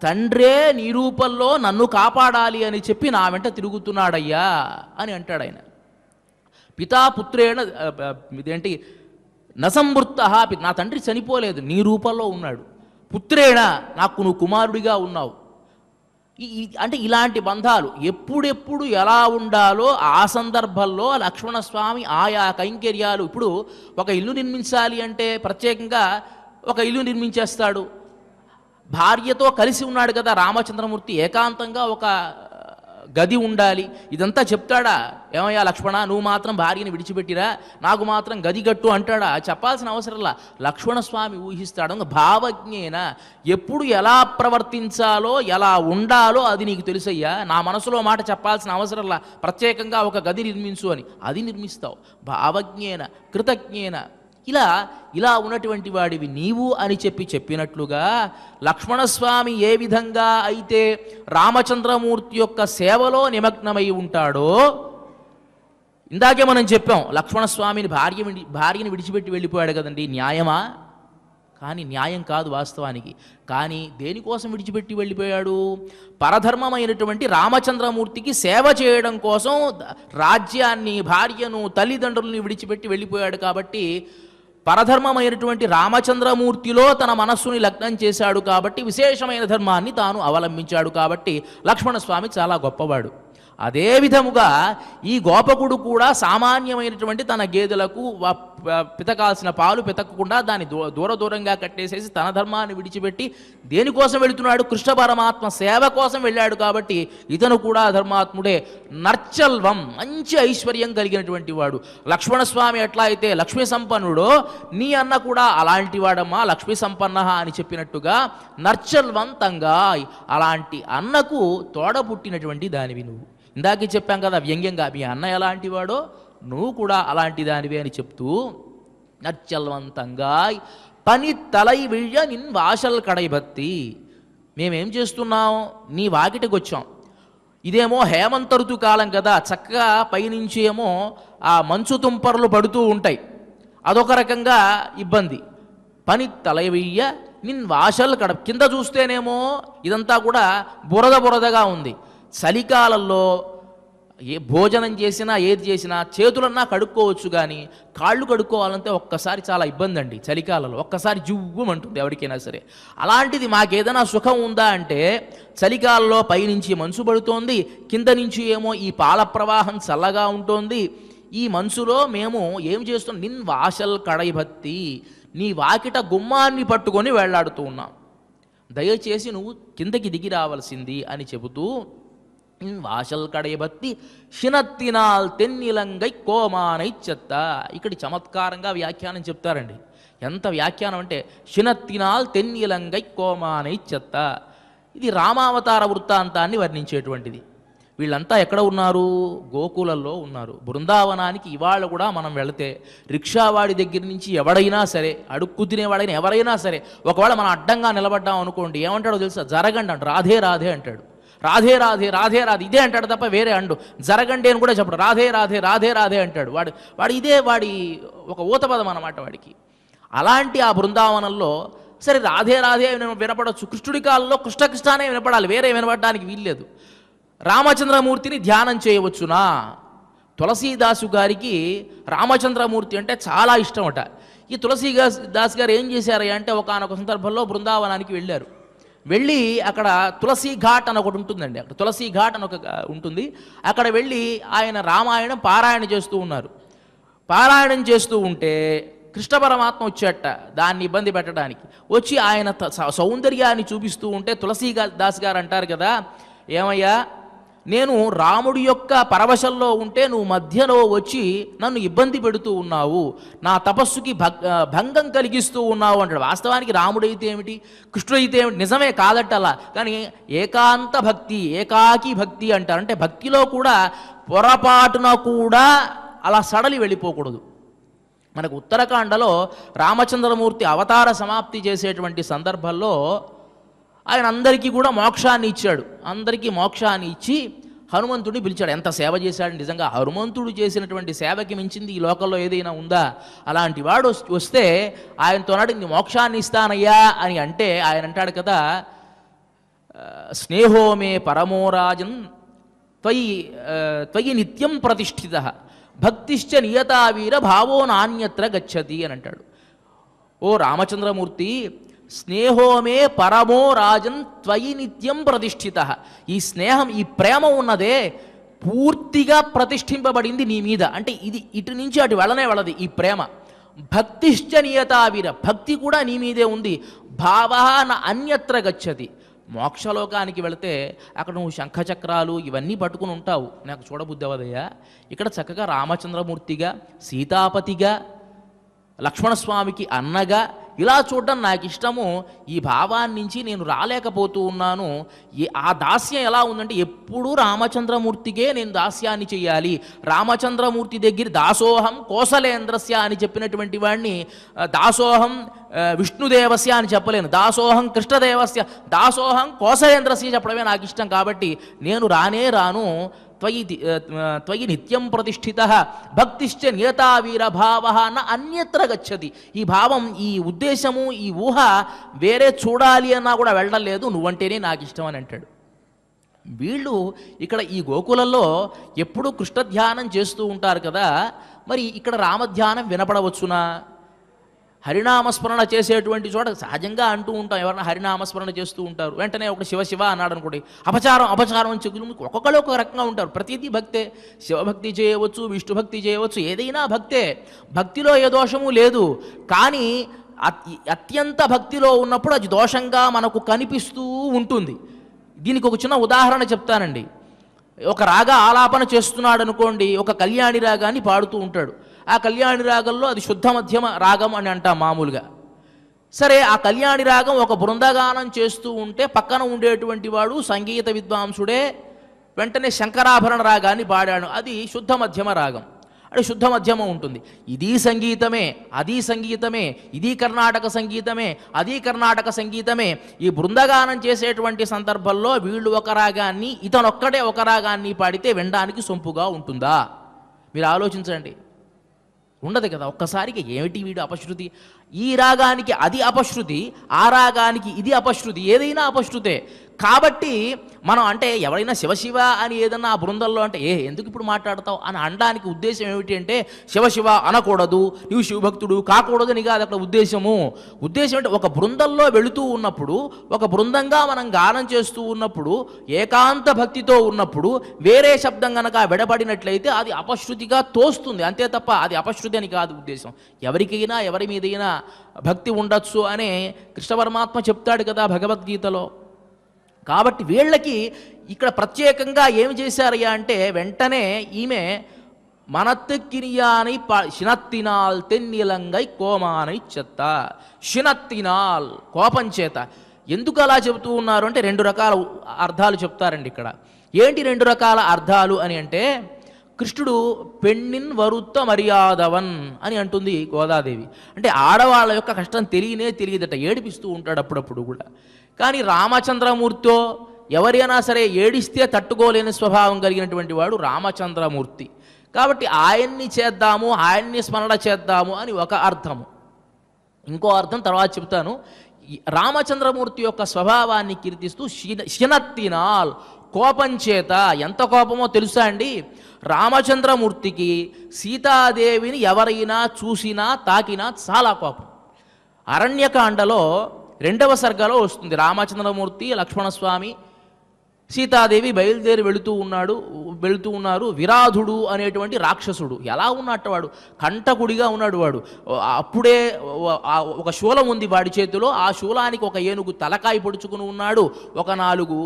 తండ్రే నీ రూపంలో నన్ను కాపాడాలి అని చెప్పి నా వెంట తిరుగుతున్నాడయ్యా అని అంటాడు ఆయన. పితాపుత్రేణ ఇదేంటి నసంవృత్త, నా తండ్రి చనిపోలేదు, నీ రూపంలో ఉన్నాడు. పుత్రేణ, నాకు నువ్వు కుమారుడిగా ఉన్నావు. అంటే ఇలాంటి బంధాలు ఎప్పుడెప్పుడు ఎలా ఉండాలో ఆ సందర్భంలో లక్ష్మణస్వామి ఆయా కైంకర్యాలు. ఇప్పుడు ఒక ఇల్లు నిర్మించాలి అంటే ప్రత్యేకంగా ఒక ఇల్లు నిర్మించేస్తాడు. భార్యతో కలిసి ఉన్నాడు కదా రామచంద్రమూర్తి, ఏకాంతంగా ఒక గది ఉండాలి, ఇదంతా చెప్తాడా? ఏమయ్యా లక్ష్మణ, నువ్వు మాత్రం భార్యని విడిచిపెట్టిరా, నాకు మాత్రం గది కట్టు అంటాడా? చెప్పాల్సిన అవసరంలా. లక్ష్మణస్వామి ఊహిస్తాడు. భావజ్ఞేన, ఎప్పుడు ఎలా ప్రవర్తించాలో ఎలా ఉండాలో అది నీకు తెలుసయ్యా, నా మనసులో మాట చెప్పాల్సిన అవసరంలా. ప్రత్యేకంగా ఒక గది నిర్మించు అని, అది నిర్మిస్తావు. భావజ్ఞేన కృతజ్ఞేన, ఇలా ఉన్నటువంటి వాడివి నీవు అని చెప్పినట్లుగా లక్ష్మణస్వామి ఏ విధంగా అయితే రామచంద్రమూర్తి యొక్క సేవలో నిమగ్నమై ఉంటాడో, ఇందాకే మనం చెప్పాం లక్ష్మణస్వామిని భార్యని విడిచిపెట్టి వెళ్ళిపోయాడు కదండి. న్యాయమా? కానీ న్యాయం కాదు వాస్తవానికి. కానీ దేనికోసం విడిచిపెట్టి వెళ్ళిపోయాడు? పరధర్మమైనటువంటి రామచంద్రమూర్తికి సేవ చేయడం కోసం రాజ్యాన్ని, భార్యను, తల్లిదండ్రులని విడిచిపెట్టి వెళ్ళిపోయాడు. కాబట్టి పరధర్మమైనటువంటి రామచంద్రమూర్తిలో తన మనస్సుని లగ్నం చేశాడు. కాబట్టి విశేషమైన ధర్మాన్ని తాను అవలంబించాడు. కాబట్టి లక్ష్మణస్వామి చాలా గొప్పవాడు. అదే విధముగా ఈ గోపకుడు కూడా సామాన్యమైనటువంటి తన గేదెలకు పితకాల్సిన పాలు పితకకుండా దాన్ని దూరంగా కట్టేసేసి తన ధర్మాన్ని విడిచిపెట్టి దేనికోసం వెళుతున్నాడు? కృష్ణ పరమాత్మ సేవ కోసం వెళ్ళాడు. కాబట్టి ఇతను కూడా ధర్మాత్ముడే. నర్చల్వం, మంచి ఐశ్వర్యం కలిగినటువంటి వాడు. లక్ష్మణస్వామి ఎట్లా అయితే లక్ష్మీ సంపన్నుడో నీ అన్న కూడా అలాంటి వాడమ్మా, లక్ష్మీ సంపన్న అని చెప్పినట్టుగా నర్చల్వంతంగా అలాంటి అన్నకు తోడ పుట్టినటువంటి దానివి నువ్వు. ఇందాకే చెప్పాం కదా వ్యంగ్యంగా, మీ అన్న ఎలాంటి వాడో నువ్వు కూడా అలాంటి దానివే అని చెప్తూ నచ్చల్వంతంగా పని తలై వియ్య నిన్ వాషల్ కడైభక్తి. మేమేం చేస్తున్నాం? నీ వాకిటికి వచ్చాం. ఇదేమో హేమంత ఋతుకాలం కదా, చక్కగా పైనుంచి ఏమో ఆ మంచు తుంపర్లు పడుతూ ఉంటాయి, అదొక రకంగా ఇబ్బంది. పని తలై వియ్య నిన్ వాషల్ కడ, కింద చూస్తేనేమో ఇదంతా కూడా బురదగా ఉంది. చలికాలంలో ఏ భోజనం చేసినా ఏది చేసినా చేతులన్నా కడుక్కోవచ్చు, కానీ కాళ్ళు కడుక్కోవాలంటే ఒక్కసారి చాలా ఇబ్బంది అండి. చలికాలంలో ఒక్కసారి జువ్వమంటుంది ఎవరికైనా సరే. అలాంటిది మాకేదైనా సుఖం ఉందా అంటే చలికాలంలో పైనుంచి మంచు పడుతోంది, కింద నుంచి ఏమో ఈ పాల ప్రవాహం చల్లగా ఉంటుంది. ఈ మంచులో మేము ఏం చేస్తున్నాం? నిన్ వాషల్ కడైభక్తి, నీ వాకిట గుమ్మాన్ని పట్టుకొని వేళ్లాడుతూ ఉన్నాం. దయచేసి నువ్వు కిందకి దిగి రావాల్సింది అని చెబుతూ వాషల్ కడైభక్తి షినత్తినాల్ తెన్నిలంగై కోమానై చెత్త. ఇక్కడ చమత్కారంగా వ్యాఖ్యానం చెప్తారండి. ఎంత వ్యాఖ్యానం అంటే షినత్తినాల్ తెన్నిలంగై కోమానై చెత్త. ఇది రామావతార వృత్తాంతాన్ని వర్ణించేటువంటిది. వీళ్ళంతా ఎక్కడ ఉన్నారు? గోకులంలో ఉన్నారు. బృందావనానికి ఇవాళ కూడా మనం వెళితే రిక్షావాడి దగ్గర నుంచి ఎవడైనా సరే, అడుక్కు తినేవాడైనా ఎవరైనా సరే, ఒకవేళ మనం అడ్డంగా నిలబడ్డాం అనుకోండి, ఏమంటాడో తెలుసా? జరగండి అంటాడు. రాధే రాధే అంటాడు. రాధే రాధే రాధే రాధే ఇదే అంటాడు తప్ప వేరే అండు. జరగండి అని కూడా చెప్పడు. రాధే రాధే రాధే రాధే అంటాడు. వాడు ఇదే వాడి ఒక ఊతపదం అన్నమాట వాడికి. అలాంటి ఆ బృందావనంలో సరే రాధే రాధే వినపడవచ్చు. కృష్ణుడి కాలంలో కృష్ణకృష్ణానే వినపడాలి, వేరే వినపడడానికి వీల్లేదు. రామచంద్రమూర్తిని ధ్యానం చేయవచ్చునా? తులసీదాసు గారికి రామచంద్రమూర్తి అంటే చాలా ఇష్టం అట. ఈ తులసీదాస్ గారు ఏం చేశారు అంటే ఒకానొక సందర్భంలో బృందావనానికి వెళ్ళారు. వెళ్ళి అక్కడ తులసీ ఘాట్ అని ఒకటి ఉంటుందండి. అక్కడ తులసీ ఘాట్ అని ఒక ఉంటుంది. అక్కడ వెళ్ళి ఆయన రామాయణం పారాయణ చేస్తూ ఉన్నారు. పారాయణం చేస్తూ ఉంటే కృష్ణ పరమాత్మ వచ్చేట దాన్ని ఇబ్బంది పెట్టడానికి. వచ్చి ఆయన సౌందర్యాన్ని చూపిస్తూ ఉంటే తులసీదాస్ గారు అంటారు కదా, ఏమయ్యా నేను రాముడి యొక్క పరవశంలో ఉంటే నువ్వు మధ్యలో వచ్చి నన్ను ఇబ్బంది పెడుతూ ఉన్నావు, నా తపస్సుకి భంగం కలిగిస్తూ ఉన్నావు అంటాడు. వాస్తవానికి రాముడైతే ఏమిటి, కృష్ణుడైతే ఏమిటి, నిజమే కాదట్టలా. కానీ ఏకాంత భక్తి, ఏకాకి భక్తి అంటారు. అంటే భక్తిలో కూడా పొరపాటున కూడా అలా సడలి వెళ్ళిపోకూడదు. మనకు ఉత్తరాఖండలో రామచంద్రమూర్తి అవతార సమాప్తి చేసేటువంటి సందర్భంలో ఆయన అందరికీ కూడా మోక్షాన్ని ఇచ్చాడు. అందరికీ మోక్షాన్ని ఇచ్చి హనుమంతుడిని పిలిచాడు. ఎంత సేవ చేశాడు నిజంగా! హనుమంతుడు చేసినటువంటి సేవకి మించింది ఈ లోకంలో ఏదైనా ఉందా? అలాంటి వాడు వస్తే ఆయనతో నాడు నీ మోక్షాన్ని ఇస్తానయ్యా అని అంటే ఆయన అంటాడు కదా, స్నేహోమే పరమోరాజన్ త్వయి నిత్యం ప్రతిష్ఠిత భక్తిశ్చ నియతావీర భావో నాన్యత్ర గచ్చతి అని అంటాడు. ఓ రామచంద్రమూర్తి, స్నేహోమే పరమో రాజన్ త్వయి నిత్యం ప్రతిష్ఠిత. ఈ స్నేహం, ఈ ప్రేమ ఉన్నదే పూర్తిగా ప్రతిష్ఠింపబడింది నీ మీద. అంటే ఇది ఇటు నుంచి అటు వెళ్ళనే వెళ్ళదు ఈ ప్రేమ. భక్తిశ్చ నియతావీర, భక్తి కూడా నీ మీదే ఉంది. భావ న అన్యత్ర గచ్చతి. మోక్షలోకానికి వెళితే అక్కడ నువ్వు శంఖచక్రాలు ఇవన్నీ పట్టుకుని ఉంటావు, నాకు చూడబుద్ధి అవ్వదయ్యా. ఇక్కడ చక్కగా రామచంద్రమూర్తిగా, సీతాపతిగా, లక్ష్మణస్వామికి అన్నగా ఇలా చూడడం నాకు ఇష్టము. ఈ భావాన్ని నుంచి నేను రాలేకపోతూ ఉన్నాను. ఆ దాస్యం ఎలా ఉందంటే ఎప్పుడూ రామచంద్రమూర్తికే నేను దాస్యాన్ని చెయ్యాలి. రామచంద్రమూర్తి దగ్గర దాసోహం కోసలేంద్రస్య అని చెప్పినటువంటి వాడిని దాసోహం విష్ణుదేవస్య అని చెప్పలేను, దాసోహం కృష్ణదేవస్య, దాసోహం కోసలేంద్రస్య చెప్పడమే నాకు ఇష్టం. కాబట్టి నేను రాను. త్వయి నిత్యం ప్రతిష్ఠిత భక్తిశ్చ నియతావీర భావ న అన్యత్ర గచ్చతి. ఈ భావం, ఈ ఉద్దేశము, ఈ ఊహ వేరే చూడాలి అన్నా కూడా వెళ్ళడం లేదు, నువ్వంటేనే నాకు ఇష్టం అని అంటాడు. వీళ్ళు ఇక్కడ ఈ గోకులంలో ఎప్పుడూ కృష్ణ ధ్యానం చేస్తూ ఉంటారు కదా, మరి ఇక్కడ రామధ్యానం వినపడవచ్చునా? హరినామస్మరణ చేసేటువంటి చోట సహజంగా అంటూ ఉంటాం, ఎవరైనా హరినామస్మరణ చేస్తూ ఉంటారు, వెంటనే ఒక శివ శివ అన్నాడు అనుకోండి, అపచారం అపచారం అని చెప్పి ఒక్కొక్కరు ఒక రకంగా ఉంటారు. ప్రతిదీ భక్తే, శివభక్తి చేయవచ్చు, విష్ణుభక్తి చేయవచ్చు, ఏదైనా భక్తే, భక్తిలో ఏ దోషము లేదు. కానీ అత్యంత భక్తిలో ఉన్నప్పుడు అది దోషంగా మనకు కనిపిస్తూ ఉంటుంది. దీనికి ఒక చిన్న ఉదాహరణ చెప్తానండి. ఒక రాగ ఆలాపన చేస్తున్నాడు అనుకోండి, ఒక కళ్యాణి రాగాన్ని పాడుతూ ఉంటాడు. ఆ కళ్యాణి రాగంలో అది శుద్ధ మధ్యమ రాగం అని అంటాం మామూలుగా. సరే, ఆ కళ్యాణి రాగం ఒక బృందగానం చేస్తూ ఉంటే పక్కన ఉండేటువంటి వాడు సంగీత విద్వాంసుడే వెంటనే శంకరాభరణ రాగాన్ని పాడాడు, అది శుద్ధ మధ్యమ రాగం, అంటే శుద్ధ మధ్యమం ఉంటుంది. ఇది సంగీతమే, అది సంగీతమే, ఇది కర్ణాటక సంగీతమే, అది కర్ణాటక సంగీతమే. ఈ బృందగానం చేసేటువంటి సందర్భంలో వీళ్ళు ఒక రాగాన్ని, ఇతనొక్కడే ఒక రాగాన్ని పాడితే వినడానికి సొంపుగా ఉంటుందా? మీరు ఆలోచించండి. ఉండదు కదా. ఒక్కసారికి ఏమిటి వీడు అపశృతి, ఈ రాగానికి అది అపశృతి, ఆ రాగానికి ఇది అపశృతి, ఏదైనా అపశృతే. కాబట్టి మనం అంటే ఎవరైనా శివశివ అని ఏదన్నా ఆ బృందంలో అంటే ఎందుకు ఇప్పుడు మాట్లాడతావు అని అనడానికి ఉద్దేశం ఏమిటి అంటే, శివశివ అనకూడదు, నీవు శివభక్తుడు కాకూడదు అని కాదు అక్కడ ఉద్దేశము. ఉద్దేశం అంటే ఒక బృందంలో వెళుతూ ఉన్నప్పుడు, ఒక బృందంగా మనం గానం చేస్తూ ఉన్నప్పుడు, ఏకాంత భక్తితో ఉన్నప్పుడు వేరే శబ్దం కనుక విడబడినట్లయితే అది అపశృతిగా తోస్తుంది, అంతే తప్ప అది అపశృతి అని కాదు ఉద్దేశం. ఎవరికైనా ఎవరి మీదైనా భక్తి ఉండొచ్చు అనే కృష్ణ పరమాత్మ చెప్తాడు కదా భగవద్గీతలో. కాబట్టి వీళ్ళకి ఇక్కడ ప్రత్యేకంగా ఏమి చేశారయ్యా అంటే, వెంటనే ఈమె మనత్తుకినియాని శినత్తినాల్ తెన్నిలంగై కోమానై చెత్త. శినత్తినాల్ కోపం చేత. ఎందుకు అలా చెబుతూ ఉన్నారు అంటే, రెండు రకాల అర్థాలు చెప్తారండి ఇక్కడ. ఏంటి రెండు రకాల అర్థాలు అని అంటే, కృష్ణుడు పెణ్ణిన్ వరుత్త మర్యాదవన్ అని అంటుంది గోదాదేవి. అంటే ఆడవాళ్ళ యొక్క కష్టం తెలియదట, ఏడిపిస్తూ ఉంటాడు అప్పుడప్పుడు కూడా. కానీ రామచంద్రమూర్తితో ఎవరైనా సరే ఏడిస్తే తట్టుకోలేని స్వభావం కలిగినటువంటి వాడు రామచంద్రమూర్తి. కాబట్టి ఆయన్ని చేద్దాము, ఆయన్ని స్మరణ చేద్దాము అని ఒక అర్థము. ఇంకో అర్థం తర్వాత చెప్తాను. రామచంద్రమూర్తి యొక్క స్వభావాన్ని కీర్తిస్తూ శినత్తినాల్ కోపం చేత. ఎంత కోపమో తెలుసా అండి? రామచంద్రమూర్తికి సీతాదేవిని ఎవరైనా చూసినా తాకినా చాలా కోపం. అరణ్యకాండలో 2వ సర్గలో వస్తుంది. రామచంద్రమూర్తి, లక్ష్మణస్వామి, సీతాదేవి బయలుదేరి వెళుతూ ఉన్నారు. విరాధుడు అనేటువంటి రాక్షసుడు ఎలా ఉన్నట్టు వాడు, కంటకుడిగా ఉన్నాడు వాడు. అప్పుడే ఒక శూలం ఉంది వాడి చేతిలో, ఆ శూలానికి ఒక ఏనుగు తలకాయ పొడుచుకుని ఉన్నాడు. ఒక 4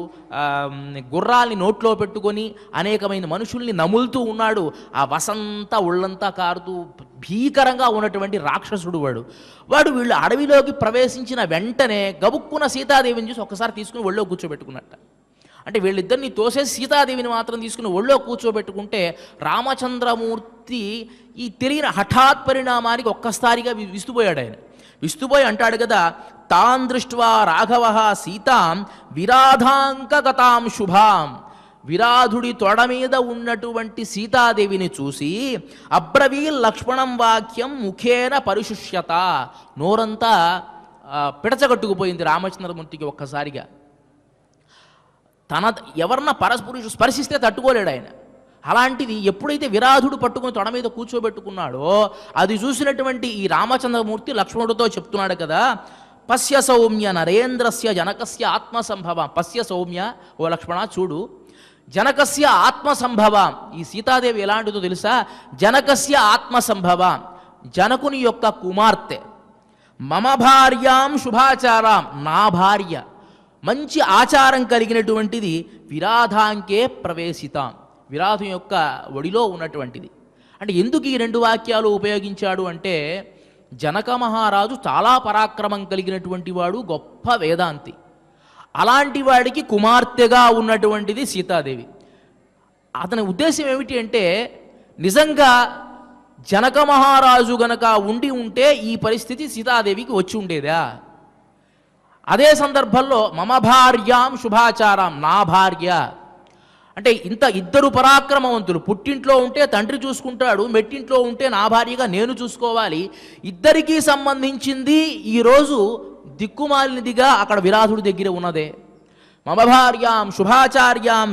గుర్రాల్ని నోట్లో పెట్టుకొని అనేకమైన మనుషుల్ని నములుతూ ఉన్నాడు. ఆ వసంతా ఒళ్ళంతా కారుతూ భీకరంగా ఉన్నటువంటి రాక్షసుడు వాడు. వీళ్ళు అడవిలోకి ప్రవేశించిన వెంటనే గబుక్కున సీతాదేవిని చూసి ఒక్కసారి తీసుకుని ఒళ్ళో కూర్చోబెట్టుకున్నట్ట. అంటే వీళ్ళిద్దరిని తోసేసి సీతాదేవిని మాత్రం తీసుకుని ఒళ్ళో కూర్చోబెట్టుకుంటే, రామచంద్రమూర్తి ఈ తెలియని హఠాత్ పరిణామానికి ఒక్కసారిగా విస్తుపోయాడు. ఆయన విస్తుపోయి అంటాడు కదా, తాం దృష్ట్వా రాఘవ సీతాం విరాధాంకగతాం శుభాం. విరాధుడి తొడ మీద ఉన్నటువంటి సీతాదేవిని చూసి అబ్రవీల్ లక్ష్మణం వాక్యం ముఖేన పరిశుష్యత. నోరంతా పిడచగట్టుకుపోయింది రామచంద్రమూర్తికి ఒక్కసారిగా. ఎవరన్నా పరస్పురుషు స్పర్శిస్తే తట్టుకోలేడు ఆయన. అలాంటిది ఎప్పుడైతే విరాధుడు పట్టుకుని తొడ మీద కూర్చోబెట్టుకున్నాడో అది చూసినటువంటి ఈ రామచంద్రమూర్తి లక్ష్మణుడితో చెప్తున్నాడు కదా, పశ్య సౌమ్య నరేంద్రస్య జనకస్య ఆత్మసంభవం. పశ్య సౌమ్య, ఓ లక్ష్మణ చూడు, జనకస్య ఆత్మసంభవం. ఈ సీతాదేవి ఎలాంటిదో తెలుసా? జనకస్య ఆత్మసంభవం, జనకుని యొక్క కుమార్తె. మమ భార్యాం శుభాచారం, నా భార్య, మంచి ఆచారం కలిగినటువంటిది. విరాధాంకే ప్రవేశితాం, విరాధం యొక్క ఒడిలో ఉన్నటువంటిది. అంటే ఎందుకు ఈ 2 వాక్యాలు ఉపయోగించాడు అంటే, జనక మహారాజు చాలా పరాక్రమం కలిగినటువంటి వాడు, గొప్ప వేదాంతి. అలాంటి వాడికి కుమార్తెగా ఉన్నటువంటిది సీతాదేవి. అతని ఉద్దేశం ఏమిటి అంటే, నిజంగా జనక మహారాజు గనక ఉంటే ఈ పరిస్థితి సీతాదేవికి వచ్చి ఉండేదా? అదే సందర్భంలో మమ భార్యాం శుభాచారం, నా భార్య అంటే ఇద్దరు పరాక్రమవంతులు. పుట్టింట్లో ఉంటే తండ్రి చూసుకుంటాడు, మెట్టింట్లో ఉంటే నా భార్యగా నేను చూసుకోవాలి. ఇద్దరికీ సంబంధించింది ఈరోజు దిక్కుమాలినదిగా అక్కడ విరాధుడి దగ్గర ఉన్నదే. మమ భార్యాం శుభాచారాం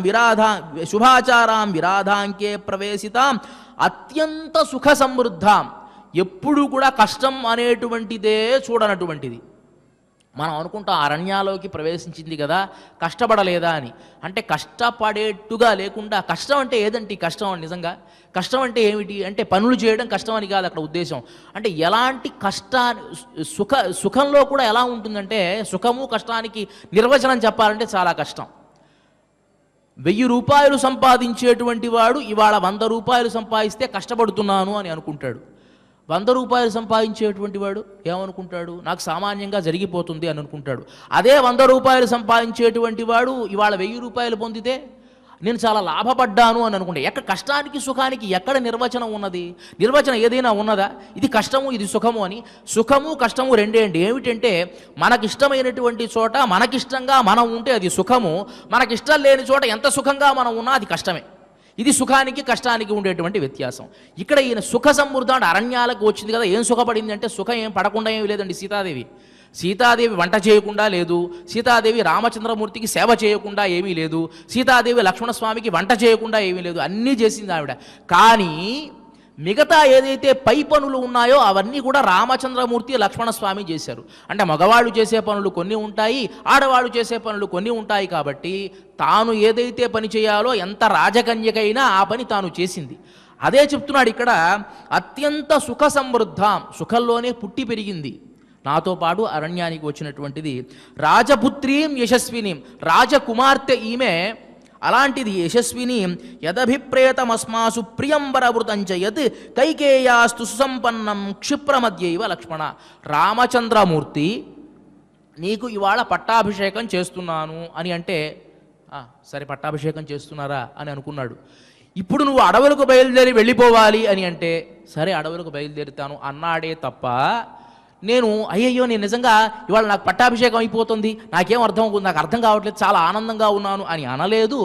విరాధాంకే ప్రవేశితాం అత్యంత సుఖ సమృద్ధాం. ఎప్పుడూ కూడా కష్టం అనేటువంటిదే చూడనటువంటిది. మనం అనుకుంటాం అరణ్యాలోకి ప్రవేశించింది కదా కష్టపడలేదా అని. అంటే కష్టపడేట్టుగా లేకుండా, కష్టం అంటే ఏదంటే కష్టం అని నిజంగా కష్టం అంటే ఏమిటి అంటే పనులు చేయడం కష్టం అని కాదు అక్కడ ఉద్దేశం. అంటే ఎలాంటి సుఖంలో కూడా ఎలా ఉంటుందంటే, సుఖము కష్టానికి నిర్వచనం చెప్పాలంటే చాలా కష్టం. 1000 రూపాయలు సంపాదించేటువంటి వాడు ఇవాళ 100 రూపాయలు సంపాదిస్తే కష్టపడుతున్నాను అని అనుకుంటాడు. 100 రూపాయలు సంపాదించేటువంటి వాడు ఏమనుకుంటాడు, నాకు సామాన్యంగా జరిగిపోతుంది అని అనుకుంటాడు. అదే 100 రూపాయలు సంపాదించేటువంటి వాడు ఇవాళ 1000 రూపాయలు పొందితే నేను చాలా లాభపడ్డాను అని అనుకుంటా. ఎక్కడ కష్టానికి సుఖానికి ఎక్కడ నిర్వచనం ఉన్నది? నిర్వచనం ఏదైనా ఉన్నదా? ఇది కష్టము ఇది సుఖము అని. సుఖము కష్టము రెండే అండి. ఏమిటంటే మనకిష్టమైనటువంటి చోట మనకిష్టంగా మనం ఉంటే అది సుఖము, మనకిష్టం లేని చోట ఎంత సుఖంగా మనం ఉన్నా అది కష్టమే. ఇది సుఖానికి కష్టానికి ఉండేటువంటి వ్యత్యాసం. ఇక్కడ ఈయన సుఖ సమృద్ధం అంటే అరణ్యాలకు వచ్చింది కదా, ఏం సుఖపడింది అంటే సుఖం ఏం పడకుండా ఏమి లేదండి. సీతాదేవి వంట చేయకుండా లేదు, సీతాదేవి రామచంద్రమూర్తికి సేవ చేయకుండా ఏమీ లేదు, సీతాదేవి లక్ష్మణస్వామికి వంట చేయకుండా ఏమీ లేదు, అన్నీ చేసింది ఆవిడ. కానీ మిగతా ఏదైతే పై పనులు ఉన్నాయో అవన్నీ కూడా రామచంద్రమూర్తి లక్ష్మణస్వామి చేశారు. అంటే మగవాళ్ళు చేసే పనులు కొన్ని ఉంటాయి, ఆడవాళ్ళు చేసే పనులు కొన్ని ఉంటాయి. కాబట్టి తాను ఏదైతే పని చేయాలో ఎంత రాజకన్యకైనా ఆ పని తాను చేసింది. అదే చెప్తున్నాడు ఇక్కడ. అత్యంత సుఖ సమృద్ధం, సుఖంలోనే పుట్టి పెరిగింది. నాతో పాటు అరణ్యానికి వచ్చినటువంటిది రాజపుత్రీం యశస్వినీం, రాజకుమార్తె ఈమె. అలాంటిది యశస్విని. యదభిప్రేతమస్మాసు ప్రియంబరవృతంచ యత్ కైకేయాస్తు సుసంపన్నం క్షిప్రమధ్యైవ లక్ష్మణ. రామచంద్రమూర్తి నీకు ఇవాళ పట్టాభిషేకం చేస్తున్నాను అని అంటే, సరే పట్టాభిషేకం చేస్తున్నారా అని అనుకున్నాడు. ఇప్పుడు నువ్వు అడవులకు బయలుదేరి వెళ్ళిపోవాలి అని అంటే, సరే అడవులకు బయలుదేరుతాను అన్నాడే తప్ప, నేను నేను నిజంగా ఇవాళ నాకు పట్టాభిషేకం అయిపోతుంది, నాకేం అర్థం అవుతుంది, నాకు అర్థం కావట్లేదు, చాలా ఆనందంగా ఉన్నాను అని అనలేదు.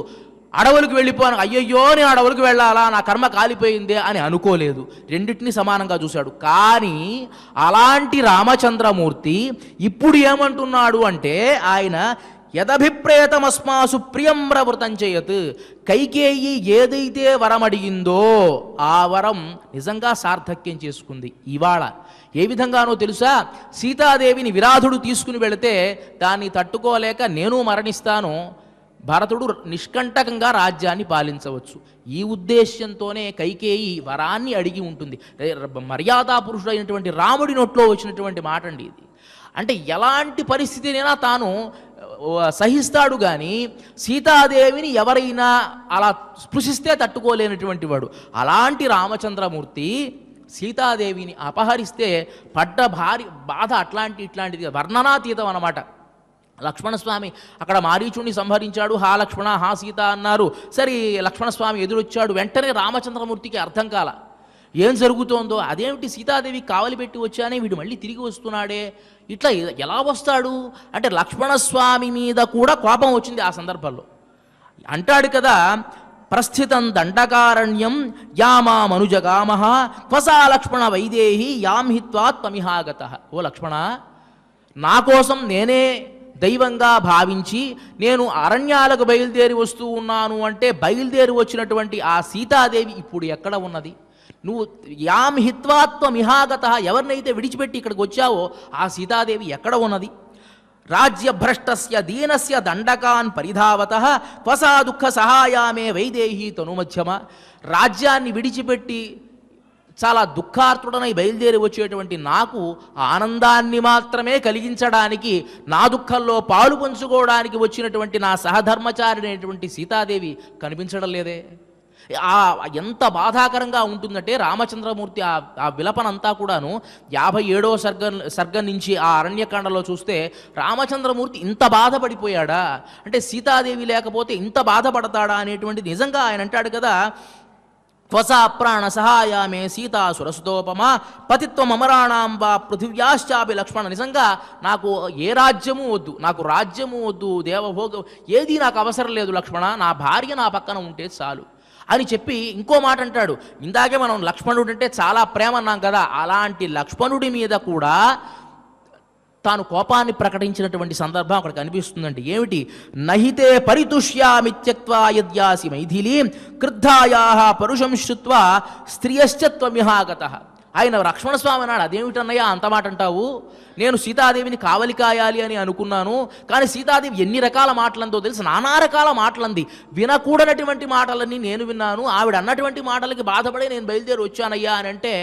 అడవులకు వెళ్ళిపోయాను, నేను అడవులకు వెళ్ళాలా, నా కర్మ కాలిపోయిందే అని అనుకోలేదు. రెండింటినీ సమానంగా చూశాడు. కానీ అలాంటి రామచంద్రమూర్తి ఇప్పుడు ఏమంటున్నాడు అంటే, ఆయన యదభిప్రేతమస్మాసు ప్రియంబ్రవృతం చేయత్, కైకేయి ఏదైతే వరం అడిగిందో ఆ వరం నిజంగా సార్థక్యం చేసుకుంది. ఇవాళ ఏ విధంగానో తెలుసా, సీతాదేవిని విరాధుడు తీసుకుని వెళితే దాన్ని తట్టుకోలేక నేను మరణిస్తాను, భరతుడు నిష్కంటకంగా రాజ్యాన్ని పాలించవచ్చు. ఈ ఉద్దేశ్యంతోనే కైకేయి వరాన్ని అడిగి ఉంటుంది. మర్యాదా పురుషుడైనటువంటి రాముడి నోట్లో వచ్చినటువంటి మాట అండి ఇది. అంటే ఎలాంటి పరిస్థితినైనా తాను సహిస్తాడు, కానీ సీతాదేవిని ఎవరైనా అలా స్పృశిస్తే తట్టుకోలేనటువంటి వాడు. అలాంటి రామచంద్రమూర్తి సీతాదేవిని అపహరిస్తే పడ్డ బాధ ఇట్లాంటిది వర్ణనాతీతం అన్నమాట. లక్ష్మణస్వామి అక్కడ మారీచుడిని సంహరించాడు. హా లక్ష్మణ హా సీత అన్నారు. సరే లక్ష్మణస్వామి ఎదురొచ్చాడు. వెంటనే రామచంద్రమూర్తికి అర్థం కాల ఏం జరుగుతోందో. అదేమిటి సీతాదేవి కావలి పెట్టి వచ్చానే, వీడు మళ్ళీ తిరిగి వస్తున్నాడే, ఇట్లా ఎలా వస్తాడు అంటే లక్ష్మణస్వామి మీద కూడా కోపం వచ్చింది ఆ సందర్భంలో. అంటాడు కదా, ప్రస్థితం దండకారణ్యం యామామనుజగామః త్వసా లక్ష్మణ వైదేహి యాం హిత్వా త్వమిహాగతః. ఓ లక్ష్మణ, నా కోసం నేనే దైవంగా భావించి నేను అరణ్యాలకు బయలుదేరి వస్తూ ఉన్నాను అంటే, బయలుదేరి వచ్చినటువంటి ఆ సీతాదేవి ఇప్పుడు ఎక్కడ ఉన్నది? నువ్వు యాం హిత్వా త్వమిహాగతః, ఎవరినైతే విడిచిపెట్టి ఇక్కడికి వచ్చావో ఆ సీతాదేవి ఎక్కడ ఉన్నది? రాజ్యభ్రష్టస్య దీనస్య దండకాన్ పరిధావతః త్వసా దుఃఖ సహాయామే వైదేహి తనుమధ్యమ. రాజ్యాన్ని విడిచిపెట్టి చాలా దుఃఖార్తుడనై బయలుదేరి వచ్చేటువంటి నాకు ఆనందాన్ని మాత్రమే కలిగించడానికి, నా దుఃఖంలో పాలు పంచుకోవడానికి వచ్చినటువంటి నా సహధర్మచారి అయినటువంటి సీతాదేవి కనిపించడం లేదే. ఎంత బాధాకరంగా ఉంటుందంటే రామచంద్రమూర్తి ఆ విలపనంతా కూడాను 57వ సర్గం నుంచి ఆ అరణ్యకాండలో చూస్తే రామచంద్రమూర్తి ఇంత బాధపడిపోయాడా అంటే, సీతాదేవి లేకపోతే ఇంత బాధపడతాడా అనేటువంటిది నిజంగా ఆయన అంటాడు కదా, త్వసా ప్రాణ సహాయామే సీతా సురసుతోపమా పతిత్వం అమరాణాం వా పృథివ్యాశ్చాపి లక్ష్మణ. నిజంగా నాకు ఏ రాజ్యము వద్దు, నాకు రాజ్యము వద్దు, దేవభోగం ఏది నాకు అవసరం లేదు లక్ష్మణ, నా భార్య నా పక్కన ఉంటే చాలు అని చెప్పి ఇంకో మాట అంటాడు. ఇందాకే మనం లక్ష్మణుడు అంటే చాలా ప్రేమ అన్నాం కదా, అలాంటి లక్ష్మణుడి మీద కూడా తాను కోపాన్ని ప్రకటించినటువంటి సందర్భం అక్కడ కనిపిస్తుందండి. ఏమిటి? నహితే పరితుష్యామిత్యక్త్వా యద్యాసి మైథిలీం క్రుద్ధాయాః పరుషం శ్రుత్వా స్త్రియశ్చ త్వమిహాగతః. ఆయన లక్ష్మణస్వామి అన్నాడు, అదేమిటన్నయ్యా అంత మాట అంటావు? నేను సీతాదేవిని కావలి కాయాలి అని అనుకున్నాను, కానీ సీతాదేవి ఎన్ని రకాల మాటలందో తెలుసు, నానా రకాల మాటలంది, వినకూడనటువంటి మాటలన్నీ నేను విన్నాను, ఆవిడ అన్నటువంటి మాటలకి బాధపడి నేను బయలుదేరి వచ్చానయ్యా అని అంటే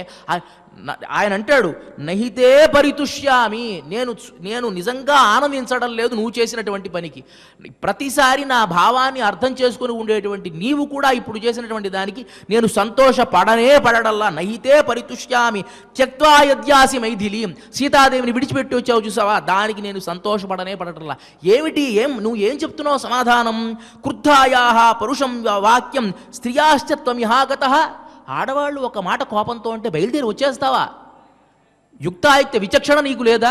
ఆయన అంటాడు, నహితే పరితుష్యామి, నేను నిజంగా ఆనందించడం లేదు నువ్వు చేసినటువంటి పనికి. ప్రతిసారి నా భావాన్ని అర్థం చేసుకుని ఉండేటువంటి నీవు కూడా ఇప్పుడు చేసినటువంటి దానికి నేను పడడల్లా. నహితే పరితుష్యామి త్యక్త్వా యద్యాసి మైథిలీం, సీతాదేవిని విడిచిపెట్టి వచ్చావు చూసావా, దానికి నేను పడటల్లా. నువ్వు ఏం చెప్తున్నావు సమాధానం? క్రుద్ధాయాః పరుషం వాక్యం స్త్రియాశ్చ త్వమిహాగతః, ఆడవాళ్ళు ఒక మాట కోపంతో అంటే బయలుదేరి వచ్చేస్తావా? యుక్తాయుక్త విచక్షణ నీకు లేదా?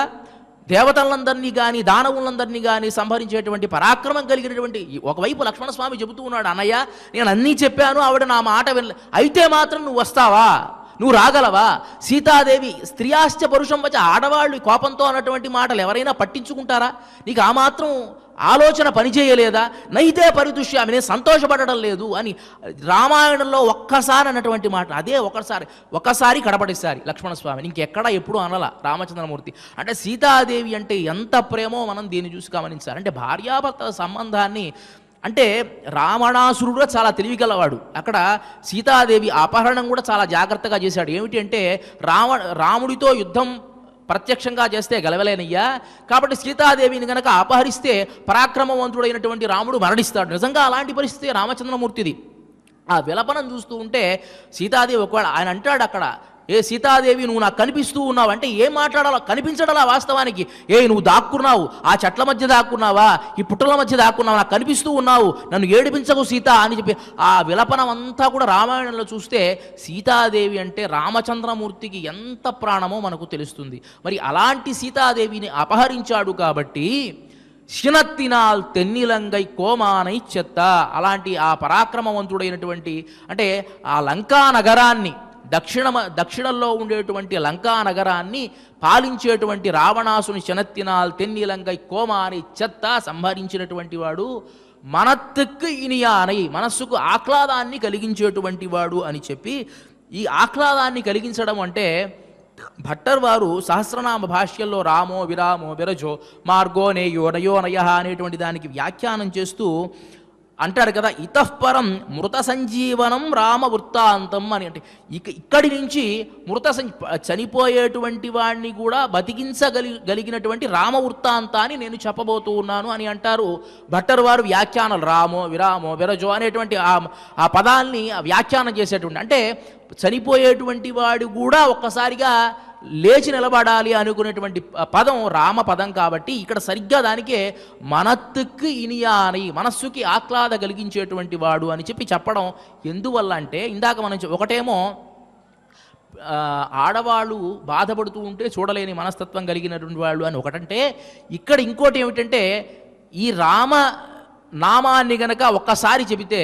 దేవతలందరినీ కానీ దానవులందరినీ కానీ సంహరించేటువంటి పరాక్రమం కలిగినటువంటి ఒకవైపు లక్ష్మణస్వామి చెబుతూ ఉన్నాడు, అన్నయ్య నేను అన్నీ చెప్పాను, ఆవిడ నా మాట అయితే మాత్రం నువ్వు వస్తావా? నువ్వు రాగలవా? సీతాదేవి స్త్రియాశ్చ పరుషం వచ్చి, ఆడవాళ్ళు కోపంతో అన్నటువంటి మాటలు ఎవరైనా పట్టించుకుంటారా? నీకు ఆ మాత్రం ఆలోచన పనిచేయలేదా? నైతే పరితుష్యామి, నేను సంతోషపడడం లేదు అని రామాయణంలో ఒక్కసారి అన్నటువంటి మాట, అదే ఒకసారి కడపడిసారి లక్ష్మణస్వామి, ఇంకెక్కడా ఎప్పుడు అనలా రామచంద్రమూర్తి. అంటే సీతాదేవి అంటే ఎంత ప్రేమో మనం దీన్ని చూసి గమనించాలి. అంటే భార్యాభర్తల సంబంధాన్ని, అంటే రావణాసురుడు చాలా తెలివిగలవాడు, అక్కడ సీతాదేవి అపహరణం కూడా చాలా జాగ్రత్తగా చేశాడు. ఏమిటి అంటే రాముడితో యుద్ధం ప్రత్యక్షంగా చేస్తే గెలవలేనయ్యా, కాబట్టి సీతాదేవిని గనక అపహరిస్తే పరాక్రమవంతుడైనటువంటి రాముడు మరణిస్తాడు. నిజంగా అలాంటి పరిస్థితి రామచంద్రమూర్తిది. ఆ విలపనం చూస్తూ ఉంటే సీతాదేవి ఒకవేళ ఆయన అంటాడు అక్కడ, ఏ సీతాదేవి నువ్వు నాకు కనిపిస్తూ ఉన్నావు అంటే ఏం మాట్లాడాలో కనిపించడలా వాస్తవానికి, నువ్వు దాక్కున్నావు, ఆ చెట్ల మధ్య దాక్కున్నావా, ఈ పుట్టల మధ్య దాక్కున్నావు, నాకు కనిపిస్తూ ఉన్నావు, నన్ను ఏడిపించకు సీత అని చెప్పి ఆ విలపనం అంతా కూడా రామాయణంలో చూస్తే సీతాదేవి అంటే రామచంద్రమూర్తికి ఎంత ప్రాణమో మనకు తెలుస్తుంది. మరి అలాంటి సీతాదేవిని అపహరించాడు కాబట్టి శినత్తినాల్ తెన్నిలంగై కోమానై చెత్త, అలాంటి ఆ పరాక్రమవంతుడైనటువంటి, అంటే ఆ లంకా నగరాన్ని దక్షిణంలో ఉండేటువంటి లంకా నగరాన్ని పాలించేటువంటి రావణాసుని శనత్తినాల్ తెన్నిలంగై కోమాని చెత్త సంహరించినటువంటి వాడు మనత్తుకు ఇనియానై, మనస్సుకు ఆహ్లాదాన్ని కలిగించేటువంటి వాడు అని చెప్పి, ఈ ఆహ్లాదాన్ని కలిగించడం అంటే భట్టర్ వారు సహస్రనామ భాష్యంలో రామో విరామో విరజో మార్గో నేయో నయో నయ అనేటువంటి దానికి వ్యాఖ్యానం చేస్తూ అంటాడు కదా, ఇతఃపరం మృత సంజీవనం రామ వృత్తాంతం అని. అంటే ఇక్కడి నుంచి చనిపోయేటువంటి వాడిని కూడా బతికించగలిగినటువంటి రామ వృత్తాంతాన్ని నేను చెప్పబోతూ ఉన్నాను అని అంటారు భట్టర్ వారు వ్యాఖ్యానాలు. రామో విరామో విరజో అనేటువంటి ఆ పదాల్ని వ్యాఖ్యానం చేసేటువంటి, అంటే చనిపోయేటువంటి వాడు కూడా ఒక్కసారిగా లేచి నిలబడాలి అనుకునేటువంటి పదం రామ పదం కాబట్టి ఇక్కడ సరిగ్గా దానికే మనత్తుకు ఇనియాని, మనస్సుకి ఆహ్లాద కలిగించేటువంటి వాడు అని చెప్పి చెప్పడం ఎందువల్ల అంటే, ఇందాక మనం ఒకటేమో ఆడవాళ్ళు బాధపడుతూ ఉంటే చూడలేని మనస్తత్వం కలిగినటువంటి వాళ్ళు అని ఒకటంటే, ఇక్కడ ఇంకోటి ఏమిటంటే ఈ రామ నామాన్ని గనక ఒక్కసారి చెబితే,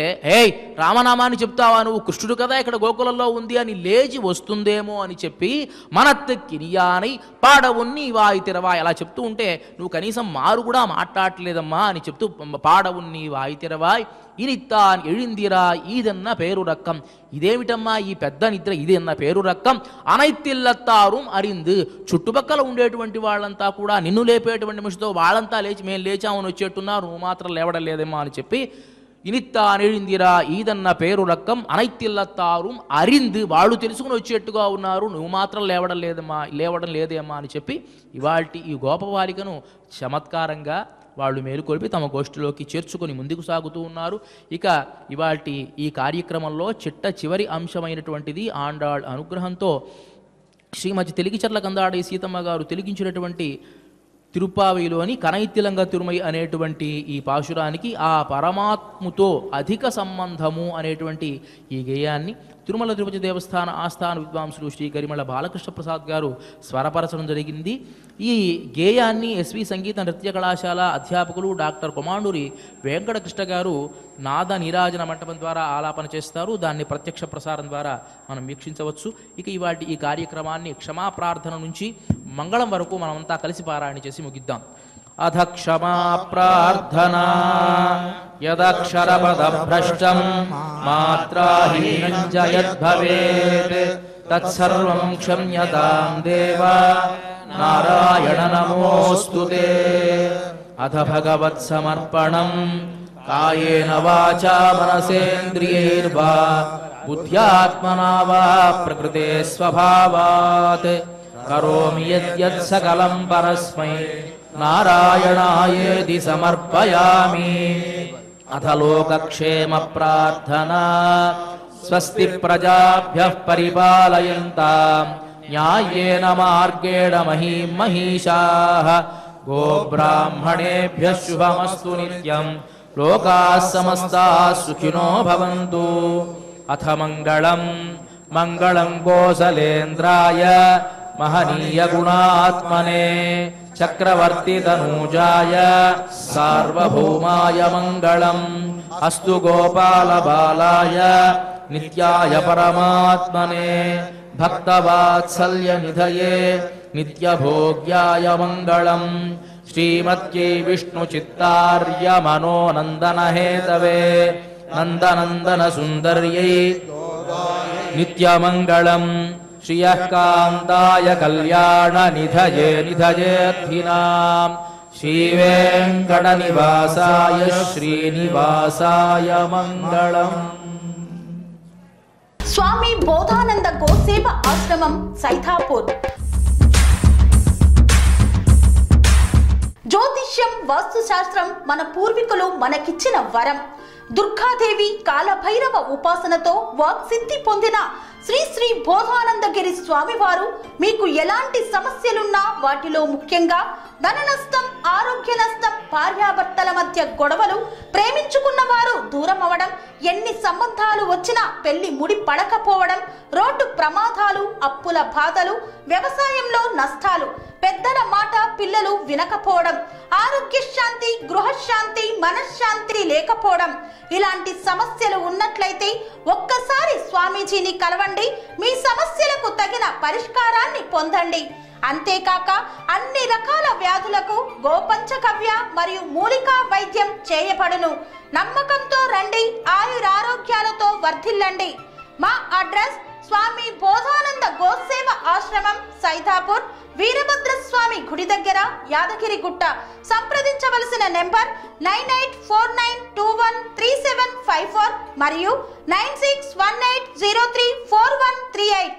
రామనామాన్ని చెప్తావా నువ్వు, కృష్ణుడు కదా ఇక్కడ గోకులంలో ఉంది అని లేచి వస్తుందేమో అని చెప్పి మనత్తెక్కినియానై పాడవున్ని వాయితిరవాయ్ అలా చెప్తూ ఉంటే, నువ్వు కనీసం మారు కూడా మాట్లాడలేదమ్మా అని చెప్తూ పాడవున్ని వాయితిరవాయ్ ఇనిత్తాన్ ఎళిందిరా ఈదన్న పేరు రక్కం, ఇదేమిటమ్మా ఈ పెద్ద నిద్ర, ఇదన్న పేరు రక్కం అనైతిల్లత్తారుం అరిందు, చుట్టుపక్కల ఉండేటువంటి వాళ్ళంతా కూడా నిన్ను లేపేటువంటి మనిషితో వాళ్ళంతా లేచి మేము లేచామని వచ్చేట్టున్నారు, నువ్వు మాత్రం లేవడం లేదేమో అని చెప్పి ఇనిత్తాన్ ఎళిందిరా ఈదన్న పేరు రక్కం అనైతిల్లత్తారుం అరిందు, వాళ్ళు తెలుసుకుని వచ్చేట్టుగా ఉన్నారు, నువ్వు మాత్రం లేవడం లేదేమా అని చెప్పి ఇవాల్టి ఈ గోపబాలికను చమత్కారంగా వాళ్ళు మేలుకొల్పి తమ గోష్ఠిలోకి చేర్చుకొని ముందుకు సాగుతూ ఉన్నారు. ఇక ఇవాల్టి ఈ కార్యక్రమంలో చివరి అంశమైనటువంటిది ఆండాళ్ అనుగ్రహంతో శ్రీమతి తెలిగిచర్ల కందాడి సీతమ్మ గారు తెలిగించినటువంటి తిరుప్పావైలోని కనైతిలంగ తిరుమై అనేటువంటి ఈ పాశురానికి ఆ పరమాత్ముతో అధిక సంబంధము అనేటువంటి ఈ గేయాన్ని తిరుమల తిరుపతి దేవస్థాన ఆస్థాన విద్వాంసులు శ్రీ గరిమళ బాలకృష్ణ ప్రసాద్ గారు స్వరపరచడం జరిగింది. ఈ గేయాన్ని ఎస్వి సంగీత నృత్య కళాశాల అధ్యాపకులు డాక్టర్ కొమాండూరి వెంకటకృష్ణ గారు నాద నీరాజన మంటపం ద్వారా ఆలాపన చేస్తారు. దాన్ని ప్రత్యక్ష ప్రసారం ద్వారా మనం వీక్షించవచ్చు. ఇక ఇవాటి ఈ కార్యక్రమాన్ని క్షమాప్రార్థన నుంచి మంగళం వరకు మనమంతా కలిసి పారాయణ చేసి ముగిద్దాం. అధ క్షమా ప్రార్థనా యదక్షరపదభ్రష్టం మాత్రాహీనం చ యద్భవేత్ తత్సర్వం క్షమ్యతాం దేవ నారాయణ నమోస్తుతే. అథ భగవత్సమర్పణం కాయేన వాచా మనసేంద్రియైర్వా బుద్ధ్యాత్మనా వా ప్రకృతే స్వభావాత్ కరోమి యద్యత్ సకలం పరస్మై నారాయణాయేతి సమర్పయామి. అథ లోకక్షేమ ప్రార్థనా స్వస్తి ప్రజాభ్యః పరిపాలయంతాం న్యాయేన మార్గేణ మహీం మహిషాః గోబ్రాహ్మణేభ్యః శుభమస్తు నిత్యం లోకాః సమస్తాః సుఖినో భవంతు. అథ మంగళం మంగళం కోసలేంద్రాయ మహనీయ గుణాత్మనే చక్రవర్తి తనూజాయ సార్వభౌమాయ మంగళం. అస్తు గోపాల బాలాయ నిత్యాయ పరమాత్మనే భక్తవాత్సల్య నిధయే నిత్యభోగ్యాయ మంగళం. శ్రీమత్యై విష్ణు చిత్తార్య మనోనందన హేతవే నందనందన సుందర్యై నిత్యమంగళం. శ్రియః కాంతాయ కళ్యాణ నిధయే నిధయేర్థినాం శ్రీవేంకట నివాసాయ శ్రీనివాసాయ మంగళం. స్వామి బోధానంద గోసేవ ఆశ్రమం సైథాపూర్. జ్యోతిష్యం వాస్తుశాస్త్రం మన పూర్వీకులు మనకిచ్చిన వరం. దుర్గాదేవి కాలభైరవ ఉపాసనతో వాక్సిద్ధి పొందిన శ్రీ శ్రీ బోధానందగిరి స్వామివారు మీకు ఎలాంటి సమస్యలున్నా వాటిలో ముఖ్యంగా ధన నష్టం, ఆరోగ్య నష్టం, భార్యాభర్తల మధ్య గొడవలు, ప్రేమించుకున్న వారు దూరం అవడం, ఎన్ని సంబంధాలు వచ్చినా పెళ్లి ముడి పడకపోవడం, రోడ్డు ప్రమాదాలు, అప్పుల బాధలు, వ్యవసాయంలో నష్టాలు, పెద్దల మాట పిల్లలు వినకపోవడం, ఆరోగ్య శాంతి, గృహశాంతి, మనశ్శాంతి లేకపోవడం, ఇలాంటి సమస్యలు ఉన్నట్లయితే ఒక్కసారి స్వామీజీని కలవండి. మీ సమస్యలకు తగిన పరిష్కారాన్ని పొందండి. అంతేకాక అన్ని రకాల వ్యాధులకు గోపంచగవ్య మరియు మూలికా వైద్యం చేయబడును. నమ్మకంతో రండి, ఆయురారోగ్యాలతో వర్ధిల్లండి. మా అడ్రస్ స్వామి బోధానంద గోసేవ ఆశ్రమం సైథాపూర్, వీరభద్రస్వామి గుడి దగ్గర, యాదగిరిగుట్ట. సంప్రదించవలసిన నెంబర్ 9849213754 మరియు 9618034138.